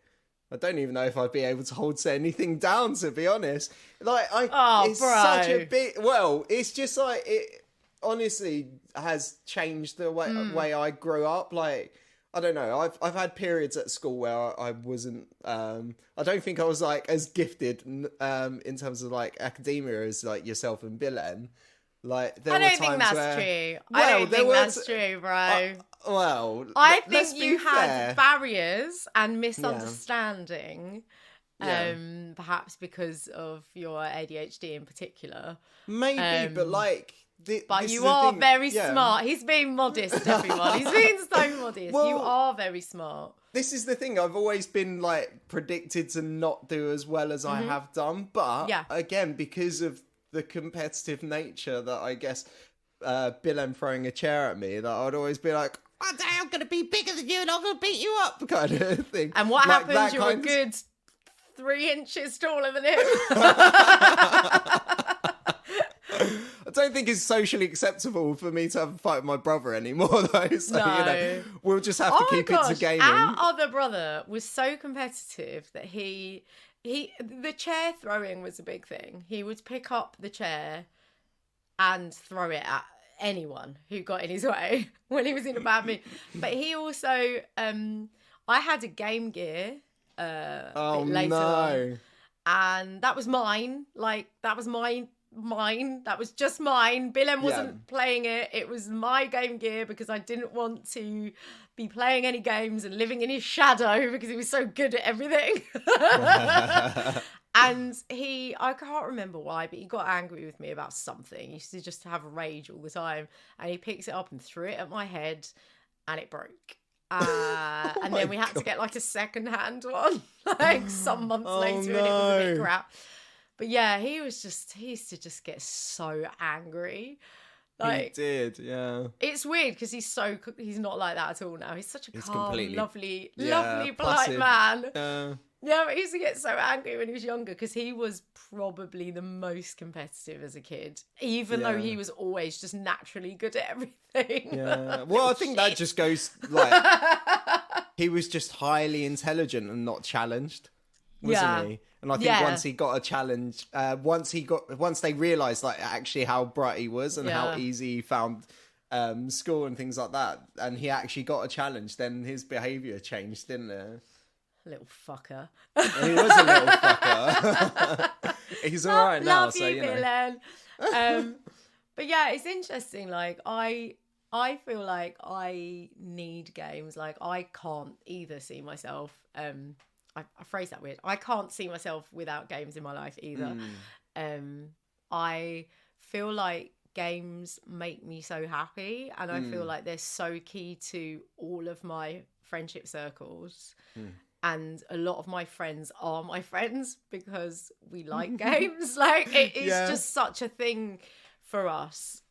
[SPEAKER 2] I don't even know if I'd be able to hold anything down, to be honest. Like, it's such a big. Well, it's just like it honestly has changed the way I grew up. Like, I don't know. I've had periods at school where I wasn't. I don't think I was like as gifted in terms of like academia as like yourself and Bilen. Like,
[SPEAKER 1] I don't think that's true. I don't think that's true, bro. I think you had barriers and misunderstanding, perhaps because of your ADHD in particular.
[SPEAKER 2] Maybe, but like
[SPEAKER 1] But you are very smart. He's being modest, everyone. He's being so modest. Well, you are very smart.
[SPEAKER 2] This is the thing. I've always been like predicted to not do as well as I have done. But again, because of the competitive nature that I guess Billem throwing a chair at me, that I'd always be like, one day I'm going to be bigger than you and I'm going to beat you up kind of thing.
[SPEAKER 1] And what happens? You're a good 3 inches taller than him.
[SPEAKER 2] I don't think it's socially acceptable for me to have a fight with my brother anymore, though. So,
[SPEAKER 1] no.
[SPEAKER 2] We'll just have to keep it to gaming.
[SPEAKER 1] Our other brother was so competitive that the chair throwing was a big thing. He would pick up the chair and throw it at anyone who got in his way when he was in a bad mood. But he also, I had a Game Gear later on, and that was mine. Like, that was mine. That was just mine. Billem wasn't playing it. It was my Game Gear because I didn't want to be playing any games and living in his shadow because he was so good at everything. And I can't remember why, but he got angry with me about something. He used to just have a rage all the time. And he picks it up and threw it at my head and it broke. And then we had to get like a second-hand one, like some months later, and it was a bit crap. But yeah, he used to just get so angry. Like,
[SPEAKER 2] he did, yeah.
[SPEAKER 1] It's weird because he's not like that at all now. He's such a calm, lovely, polite
[SPEAKER 2] placid
[SPEAKER 1] man. Yeah, but he used to get so angry when he was younger because he was probably the most competitive as a kid, even though he was always just naturally good at everything.
[SPEAKER 2] Yeah. Well, I think that just goes like he was just highly intelligent and not challenged, wasn't he? And I think once he got a challenge, once they realised like actually how bright he was and how easy he found school and things like that, and he actually got a challenge, then his behaviour changed, didn't it?
[SPEAKER 1] Little fucker.
[SPEAKER 2] He was a little fucker. He's all right now, so you know.
[SPEAKER 1] But yeah, it's interesting. Like I feel like I need games. Like I can't either see myself. I phrase that weird. I can't see myself without games in my life either. I feel like games make me so happy, and I feel like they're so key to all of my friendship circles. And a lot of my friends are my friends because we like games. Like, it is just such a thing for us.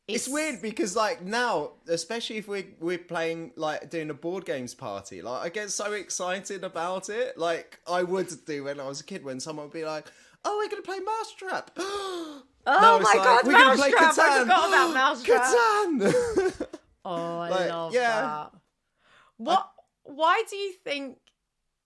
[SPEAKER 1] It's
[SPEAKER 2] weird because, like, now, especially if we're playing, like, doing a board games party, like, I get so excited about it. Like, I would do when I was a kid when someone would be like, oh, we're going to play Mousetrap.
[SPEAKER 1] Oh, my God,
[SPEAKER 2] we're going to play Catan.
[SPEAKER 1] I forgot about Mousetrap.
[SPEAKER 2] Catan.
[SPEAKER 1] Oh, I love that. Why do you think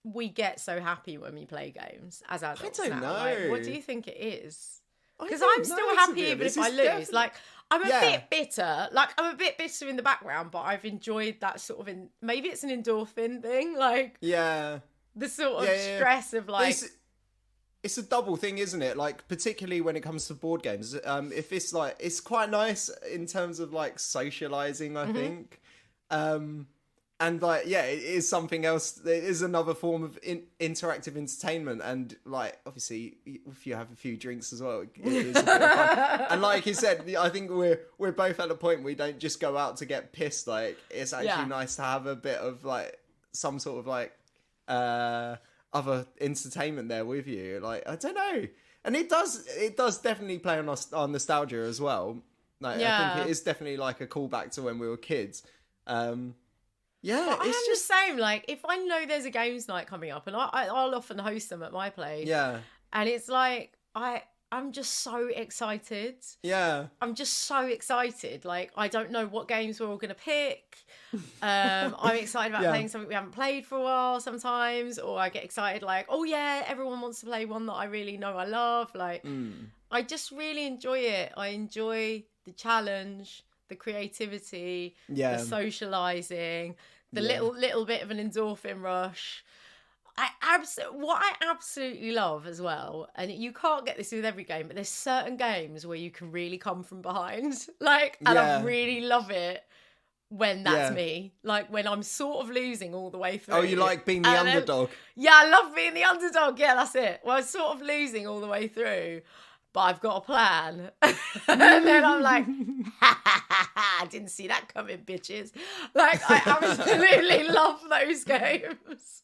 [SPEAKER 1] we get so happy when we play games as adults?
[SPEAKER 2] I don't know.
[SPEAKER 1] Like, what do you think it is? Because I'm still happy even if I lose. Like, I'm a bit bitter. Like, I'm a bit bitter in the background, but I've enjoyed that sort of, maybe it's an endorphin thing. Like, the sort of stress of like...
[SPEAKER 2] It's a double thing, isn't it? Like, particularly when it comes to board games. If it's like, it's quite nice in terms of like socializing, I think. And like, it is something else. It is another form of interactive entertainment. And like, obviously, if you have a few drinks as well, it is a bit of fun. And like you said, I think we're both at a point where we don't just go out to get pissed. Like, it's actually nice to have a bit of like some sort of like other entertainment there with you. Like, I don't know. And it does definitely play on nostalgia as well. Like, I think it is definitely like a callback to when we were kids.
[SPEAKER 1] But it's just the same. Like, if I know there's a games night coming up, and I'll often host them at my place. Yeah. And it's like I'm just so excited. Yeah. I'm just so excited. Like, I don't know what games we're all gonna pick. I'm excited about playing something we haven't played for a while sometimes, or I get excited like, oh yeah, everyone wants to play one that I really know I love. Like, I just really enjoy it. I enjoy the challenge, the creativity, the socializing, the little bit of an endorphin rush. What I absolutely love as well, and you can't get this with every game, but there's certain games where you can really come from behind, like, and I really love it when that's me, like when I'm sort of losing all the way through.
[SPEAKER 2] Oh, you like being the underdog?
[SPEAKER 1] Yeah, I love being the underdog. Yeah, that's it. Well, I'm sort of losing all the way through, but I've got a plan. And then I'm like, I didn't see that coming, bitches. Like, I absolutely love those games.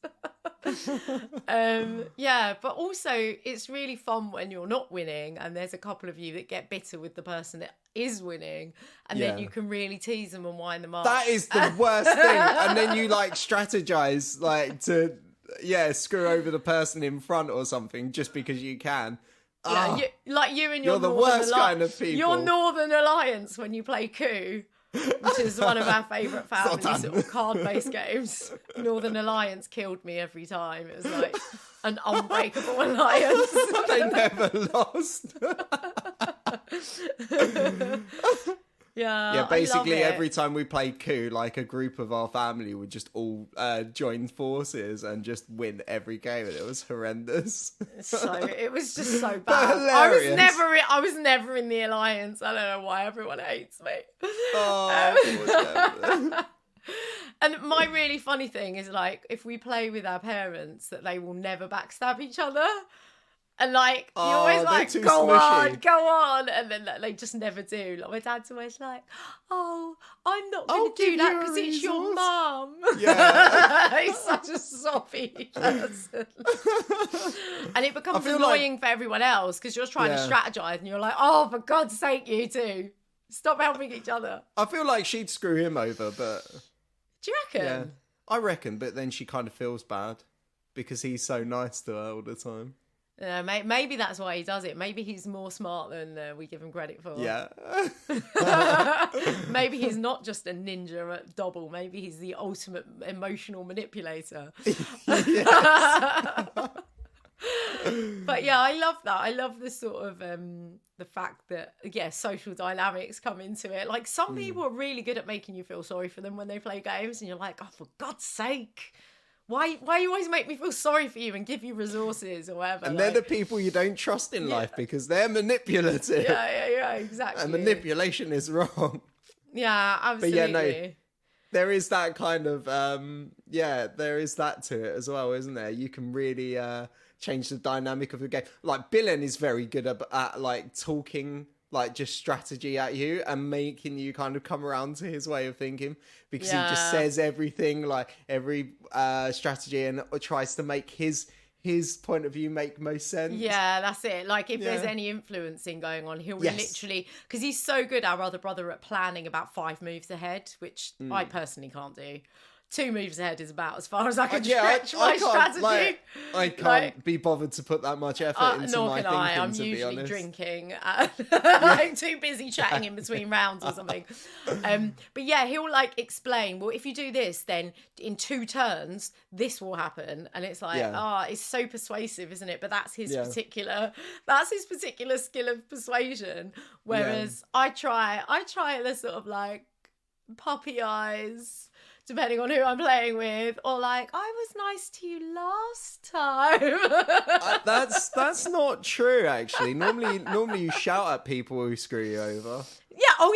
[SPEAKER 1] Yeah, but also it's really fun when you're not winning and there's a couple of you that get bitter with the person that is winning, and then you can really tease them and wind them up.
[SPEAKER 2] That is the worst thing. And then you like strategize like to screw over the person in front or something just because you can.
[SPEAKER 1] Yeah, you and your
[SPEAKER 2] you're the worst kind of people.
[SPEAKER 1] Your Northern Alliance when you play Coup, which is one of our favourite family sort of card-based games. Northern Alliance killed me every time. It was like an unbreakable alliance.
[SPEAKER 2] They never lost.
[SPEAKER 1] Yeah,
[SPEAKER 2] basically every time we played Coup, like a group of our family would just all join forces and just win every game, and it was horrendous.
[SPEAKER 1] It was just so
[SPEAKER 2] But
[SPEAKER 1] bad.
[SPEAKER 2] hilarious.
[SPEAKER 1] I was never in the alliance. I don't know why everyone hates me. And my really funny thing is, like, if we play with our parents, that they will never backstab each other. And, like, you always like, go on. And then they just never do. Like, my dad's always like, oh, I'm not going to do that because it's your mum.
[SPEAKER 2] Yeah.
[SPEAKER 1] He's such a soppy person. And it becomes annoying for everyone else because you're trying to strategize and you're like, oh, for God's sake, you two. Stop helping each other.
[SPEAKER 2] I feel like she'd screw him over, but...
[SPEAKER 1] Do you reckon?
[SPEAKER 2] Yeah, I reckon, but then she kind of feels bad because he's so nice to her all the time.
[SPEAKER 1] Maybe that's why he does it. Maybe he's more smart than we give him credit for.
[SPEAKER 2] Yeah.
[SPEAKER 1] Maybe he's not just a ninja at Bobble. Maybe he's the ultimate emotional manipulator. But yeah, I love that. I love the sort of the fact that social dynamics come into it. Like, some people are really good at making you feel sorry for them when they play games, and you're like, oh, for God's sake. Why you always make me feel sorry for you and give you resources or whatever?
[SPEAKER 2] And they're the people you don't trust in life because they're manipulative.
[SPEAKER 1] Yeah, exactly.
[SPEAKER 2] And manipulation is wrong.
[SPEAKER 1] Yeah, absolutely.
[SPEAKER 2] But yeah, no, there is that kind of, there is that to it as well, isn't there? You can really change the dynamic of the game. Like, Billen is very good at like talking like just strategy at you and making you kind of come around to his way of thinking, because he just says everything, like every strategy, and tries to make his point of view make most sense. Yeah,
[SPEAKER 1] that's it. Like, if there's any influencing going on, he'll literally, because he's so good, our other brother, at planning about 5 moves ahead, which I personally can't do. 2 moves ahead is about as far as I can stretch my strategy.
[SPEAKER 2] I can't be bothered to put that much effort into my thinking,
[SPEAKER 1] I'm
[SPEAKER 2] to be honest.
[SPEAKER 1] I'm usually drinking. I'm too busy chatting in between rounds or something. But yeah, he'll like explain, well, if you do this, then in 2 turns, this will happen. And it's like, it's so persuasive, isn't it? But that's his particular skill of persuasion. Whereas I try the sort of like puppy eyes, depending on who I'm playing with, or like, I was nice to you last time.
[SPEAKER 2] That's not true, actually. Normally you shout at people who screw you over.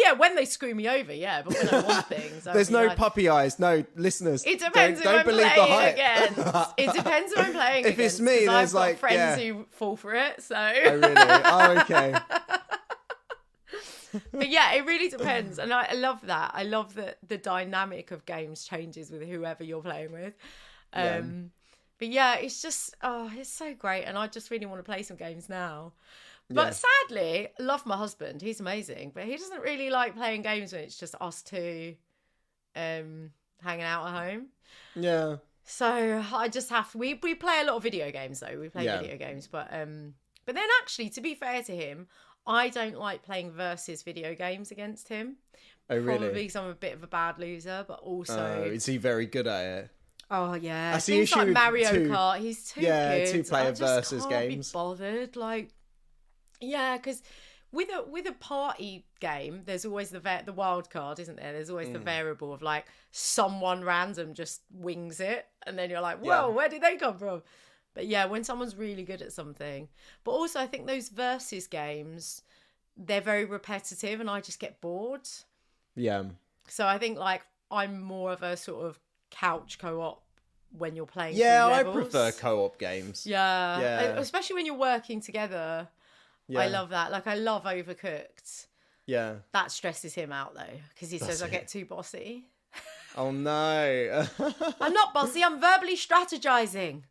[SPEAKER 1] Yeah, when they screw me over, but when I want things,
[SPEAKER 2] there's no puppy eyes. No, listeners,
[SPEAKER 1] it depends
[SPEAKER 2] don't
[SPEAKER 1] who
[SPEAKER 2] believe
[SPEAKER 1] I'm
[SPEAKER 2] the
[SPEAKER 1] playing
[SPEAKER 2] hype.
[SPEAKER 1] against. It depends who I'm playing
[SPEAKER 2] if
[SPEAKER 1] against.
[SPEAKER 2] It's me, there's
[SPEAKER 1] I've got friends who fall for it. So.
[SPEAKER 2] Oh really? Oh okay.
[SPEAKER 1] But yeah, it really depends, and I love that. I love that the dynamic of games changes with whoever you're playing with. But yeah, it's just it's so great, and I just really want to play some games now. But sadly, I love my husband. He's amazing, but he doesn't really like playing games when it's just us two hanging out at home. Yeah. So I just have to, we play a lot of video games though. We play video games, but then actually, to be fair to him, I don't like playing versus video games against him.
[SPEAKER 2] Oh, really?
[SPEAKER 1] Probably because I'm a bit of a bad loser, but also...
[SPEAKER 2] is he very good at it?
[SPEAKER 1] Oh, yeah.
[SPEAKER 2] That's the
[SPEAKER 1] things
[SPEAKER 2] issue
[SPEAKER 1] like
[SPEAKER 2] with
[SPEAKER 1] Mario Kart, he's too good.
[SPEAKER 2] Yeah, 2-player versus games.
[SPEAKER 1] I just can't be bothered. Like, yeah, because with a party game, there's always the wild card, isn't there? There's always the variable of, like, someone random just wings it, and then you're like, whoa, where did they come from? But yeah, when someone's really good at something. But also, I think those versus games, they're very repetitive and I just get bored. Yeah. So I think, like, I'm more of a sort of couch co-op when you're playing. Yeah,
[SPEAKER 2] I prefer co-op games.
[SPEAKER 1] Yeah. Especially when you're working together.
[SPEAKER 2] Yeah.
[SPEAKER 1] I love that. Like, I love Overcooked.
[SPEAKER 2] Yeah.
[SPEAKER 1] That stresses him out, though, because he says I get too bossy.
[SPEAKER 2] Oh, no.
[SPEAKER 1] I'm not bossy. I'm verbally strategizing.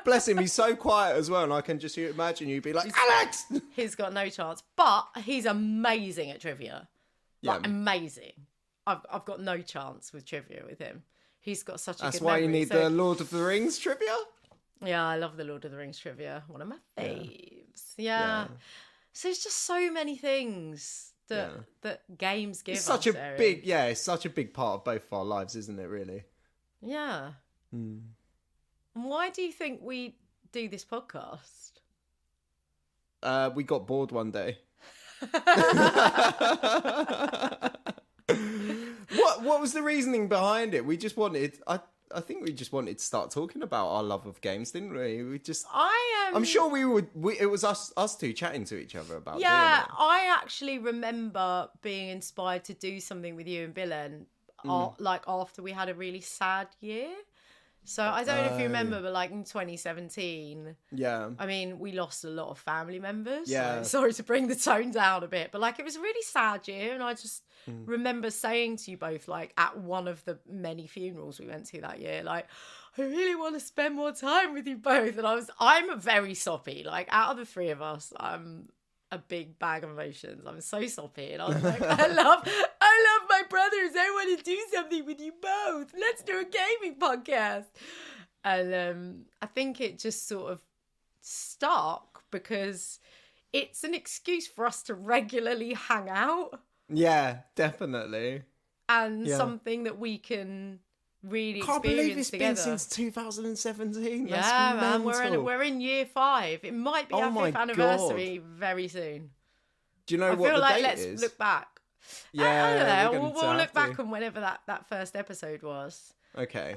[SPEAKER 2] Bless him. He's so quiet as well. And I can just imagine you be like, Alex!
[SPEAKER 1] He's got no chance. But he's amazing at trivia. Like,
[SPEAKER 2] Yeah.
[SPEAKER 1] amazing. I've got no chance with trivia with him. He's got such a
[SPEAKER 2] That's
[SPEAKER 1] good
[SPEAKER 2] why you
[SPEAKER 1] memory,
[SPEAKER 2] need
[SPEAKER 1] so...
[SPEAKER 2] the Lord of the Rings trivia?
[SPEAKER 1] Yeah, I love the Lord of the Rings trivia. One of my faves. Yeah. So it's just so many things that games give
[SPEAKER 2] It's such
[SPEAKER 1] us,
[SPEAKER 2] a
[SPEAKER 1] Eric.
[SPEAKER 2] big, it's such a big part of both of our lives, isn't it, really?
[SPEAKER 1] Yeah. And why do you think we do this podcast?
[SPEAKER 2] We got bored one day. What was the reasoning behind it? We just wanted... I think we just wanted to start talking about our love of games, didn't we? We just... I'm sure we would... it was us two chatting to each other about doing it.
[SPEAKER 1] I actually remember being inspired to do something with you and Billen, like after we had a really sad year. So I don't know if you remember, but like in 2017, I mean, we lost a lot of family members.
[SPEAKER 2] Yeah.
[SPEAKER 1] So sorry to bring the tone down a bit, but like it was a really sad year, and I just remember saying to you both, like at one of the many funerals we went to that year, like, I really want to spend more time with you both. And I'm very soppy. Like out of the three of us, I'm a big bag of emotions. I'm so soppy, and I was like, I love my brothers. I want to do something with you both. Let's do a gaming podcast. And I think it just sort of stuck because it's an excuse for us to regularly hang out.
[SPEAKER 2] Yeah, definitely.
[SPEAKER 1] And something that we can really
[SPEAKER 2] Can't believe
[SPEAKER 1] experience
[SPEAKER 2] it's
[SPEAKER 1] together.
[SPEAKER 2] been since 2017.
[SPEAKER 1] Yeah,
[SPEAKER 2] That's
[SPEAKER 1] man,
[SPEAKER 2] mental.
[SPEAKER 1] we're in year 5. It might be our
[SPEAKER 2] my
[SPEAKER 1] 5th anniversary very soon.
[SPEAKER 2] Do you know
[SPEAKER 1] I
[SPEAKER 2] what
[SPEAKER 1] feel
[SPEAKER 2] the
[SPEAKER 1] like
[SPEAKER 2] date
[SPEAKER 1] let's
[SPEAKER 2] is?
[SPEAKER 1] look back.
[SPEAKER 2] Yeah,
[SPEAKER 1] I don't know.
[SPEAKER 2] we're
[SPEAKER 1] We'll
[SPEAKER 2] gonna
[SPEAKER 1] look
[SPEAKER 2] have
[SPEAKER 1] back
[SPEAKER 2] to.
[SPEAKER 1] on whenever that first episode was.
[SPEAKER 2] Okay.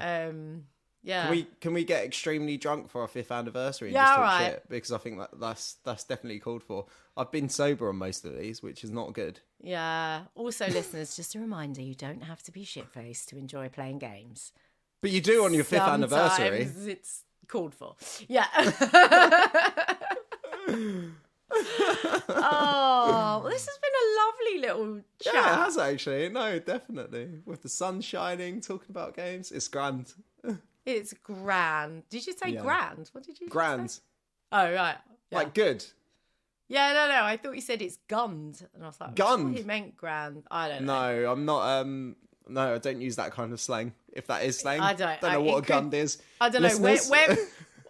[SPEAKER 1] Yeah.
[SPEAKER 2] Can we get extremely drunk for our 5th anniversary and
[SPEAKER 1] Yeah,
[SPEAKER 2] just talk
[SPEAKER 1] alright.
[SPEAKER 2] shit? Because I think that's definitely called for. I've been sober on most of these, which is not good.
[SPEAKER 1] Yeah. Also, listeners, just a reminder, you don't have to be shit-faced to enjoy playing games.
[SPEAKER 2] But you do on your 5th anniversary.
[SPEAKER 1] Sometimes it's called for. Yeah. Oh, well, this has been a lovely little chat.
[SPEAKER 2] Yeah, it has actually. No, definitely. With the sun shining, talking about games. It's grand.
[SPEAKER 1] It's grand. Did you say grand? What did you
[SPEAKER 2] Grand.
[SPEAKER 1] say? Oh, right. Yeah.
[SPEAKER 2] Like good.
[SPEAKER 1] Yeah, no. I thought you said it's gunned. And I was like,
[SPEAKER 2] Gunned?
[SPEAKER 1] He meant grand. I don't know.
[SPEAKER 2] No, I'm not. No, I don't use that kind of slang. If that is slang,
[SPEAKER 1] I don't
[SPEAKER 2] know what a gun is.
[SPEAKER 1] I don't know.
[SPEAKER 2] Listeners?
[SPEAKER 1] We're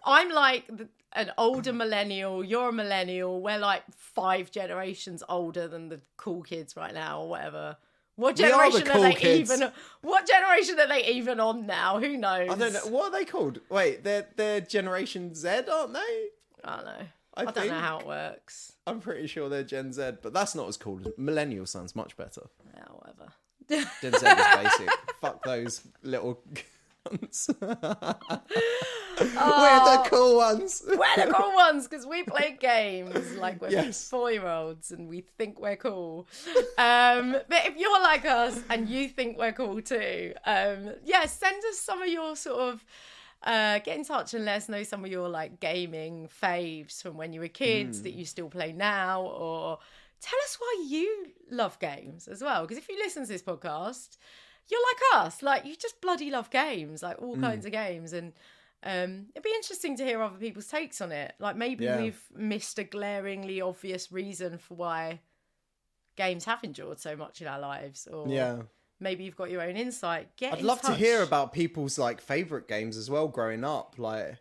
[SPEAKER 1] I'm like an older millennial. You're a millennial. We're like 5 generations older than the cool kids right now, or whatever. What
[SPEAKER 2] We are the
[SPEAKER 1] generation
[SPEAKER 2] cool
[SPEAKER 1] are they
[SPEAKER 2] kids.
[SPEAKER 1] even? What generation are they even on now? Who knows?
[SPEAKER 2] I don't know. What are they called? Wait, they're Generation Z, aren't they?
[SPEAKER 1] I don't know.
[SPEAKER 2] I
[SPEAKER 1] I don't
[SPEAKER 2] think.
[SPEAKER 1] know how it works.
[SPEAKER 2] I'm pretty sure they're Gen Z, but that's not as cool. Millennial sounds much better.
[SPEAKER 1] Yeah, whatever.
[SPEAKER 2] Gen Z is basic. Fuck those little cunts. We're the cool ones.
[SPEAKER 1] We're the cool ones because we play games like we're
[SPEAKER 2] Yes.
[SPEAKER 1] 4-year-olds and we think we're cool. But if you're like us and you think we're cool too, send us some of your sort of get in touch and let us know some of your like gaming faves from when you were kids that you still play now, or tell us why you love games as well. Because if you listen to this podcast, you're like us, like you just bloody love games, like all kinds of games. And it'd be interesting to hear other people's takes on it. Like maybe we've missed a glaringly obvious reason for why games have endured so much in our lives, or maybe you've got your own insight.
[SPEAKER 2] I'd love to hear about people's like favorite games as well growing up. Like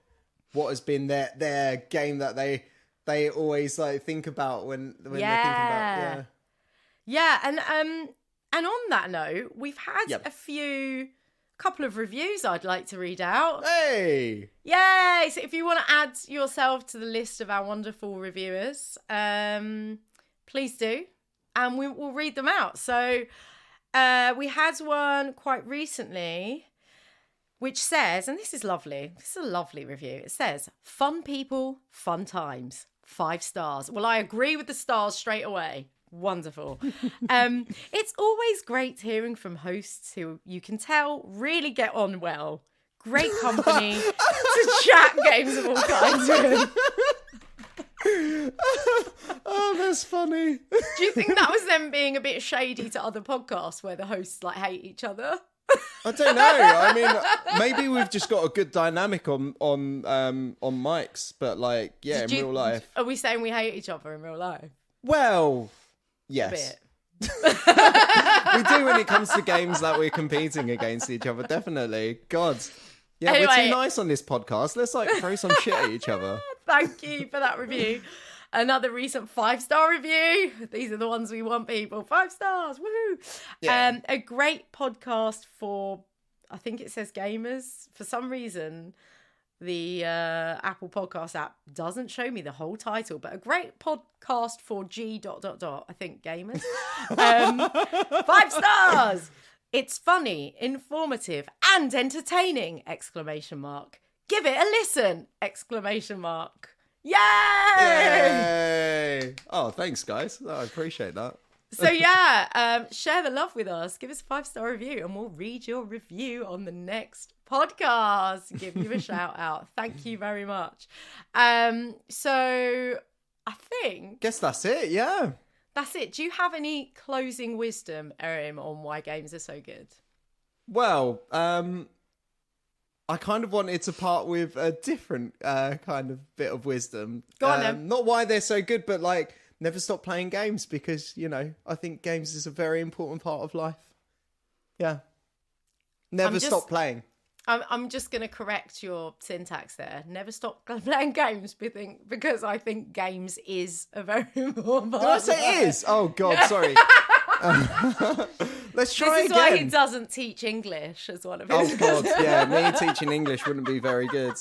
[SPEAKER 2] what has been their game that they always like think about when they're thinking about
[SPEAKER 1] and on that note, we've had a couple of reviews I'd like to read out.
[SPEAKER 2] Hey!
[SPEAKER 1] Yay! So if you want to add yourself to the list of our wonderful reviewers, please do. And we will read them out. So we had one quite recently which says, and this is lovely. This is a lovely review. It says, fun people, fun times. 5 stars. Well, I agree with the stars straight away. Wonderful. It's always great hearing from hosts who you can tell really get on well. Great company to chat games of all kinds with.
[SPEAKER 2] Oh, that's funny.
[SPEAKER 1] Do you think that was them being a bit shady to other podcasts where the hosts like hate each other?
[SPEAKER 2] I don't know. I mean, maybe we've just got a good dynamic on mics, but like, yeah, in real life.
[SPEAKER 1] Are we saying we hate each other in real life?
[SPEAKER 2] Well, yes. We do when it comes to games that we're competing against each other, definitely. God. Yeah, anyway, we're too nice on this podcast. Let's like throw some shit at each other.
[SPEAKER 1] Thank you for that review. Another recent 5-star review. These are the ones we want, people. 5 stars. Woohoo. Yeah. A great podcast for, I think it says gamers. For some reason, the Apple Podcast app doesn't show me the whole title, but a great podcast for G ... I think gamers. 5 stars. It's funny, informative, and entertaining! ! Give it a listen! ! Yay!
[SPEAKER 2] Yay! Oh, thanks, guys. I appreciate that.
[SPEAKER 1] So yeah, share the love with us. Give us a 5-star review and we'll read your review on the next podcast. Give you a shout out. Thank you very much. So I think...
[SPEAKER 2] Guess that's it, yeah.
[SPEAKER 1] That's it. Do you have any closing wisdom, Erin, on why games are so good?
[SPEAKER 2] Well, I kind of wanted to part with a different kind of bit of wisdom.
[SPEAKER 1] Go on then.
[SPEAKER 2] Not why they're so good, but like never stop playing games because, you know, I think games is a very important part of life. Yeah. Never stop playing.
[SPEAKER 1] I'm just going to correct your syntax there. Never stop playing games because I think games is a very important part.
[SPEAKER 2] Did I say is? Oh, God, sorry. Let's try again. This is
[SPEAKER 1] why he doesn't teach English as one of his.
[SPEAKER 2] Oh, God, yeah. Me teaching English wouldn't be very good.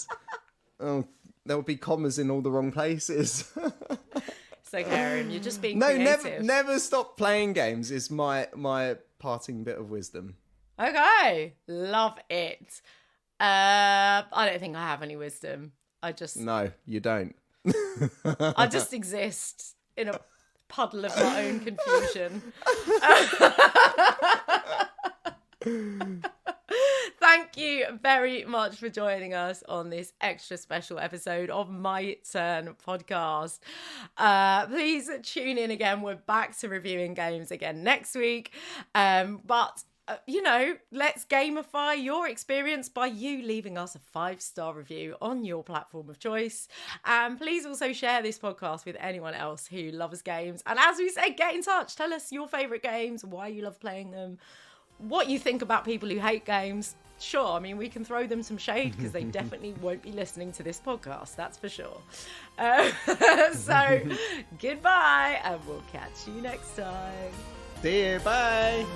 [SPEAKER 2] Oh, there would be commas in all the wrong places.
[SPEAKER 1] It's okay, Aaron. You're just being creative.
[SPEAKER 2] Never stop playing games is my parting bit of wisdom.
[SPEAKER 1] Okay. Love it. I don't think I have any wisdom.
[SPEAKER 2] No, you don't.
[SPEAKER 1] I just exist in a puddle of my own confusion. Thank you very much for joining us on this extra special episode of My Turn podcast. Please tune in again. We're back to reviewing games again next week. But you know, let's gamify your experience by you leaving us a 5-star review on your platform of choice. And please also share this podcast with anyone else who loves games. And as we said, get in touch. Tell us your favourite games, why you love playing them, what you think about people who hate games. Sure, I mean, we can throw them some shade because they definitely won't be listening to this podcast, that's for sure. So, goodbye, and we'll catch you next time.
[SPEAKER 2] See you, bye.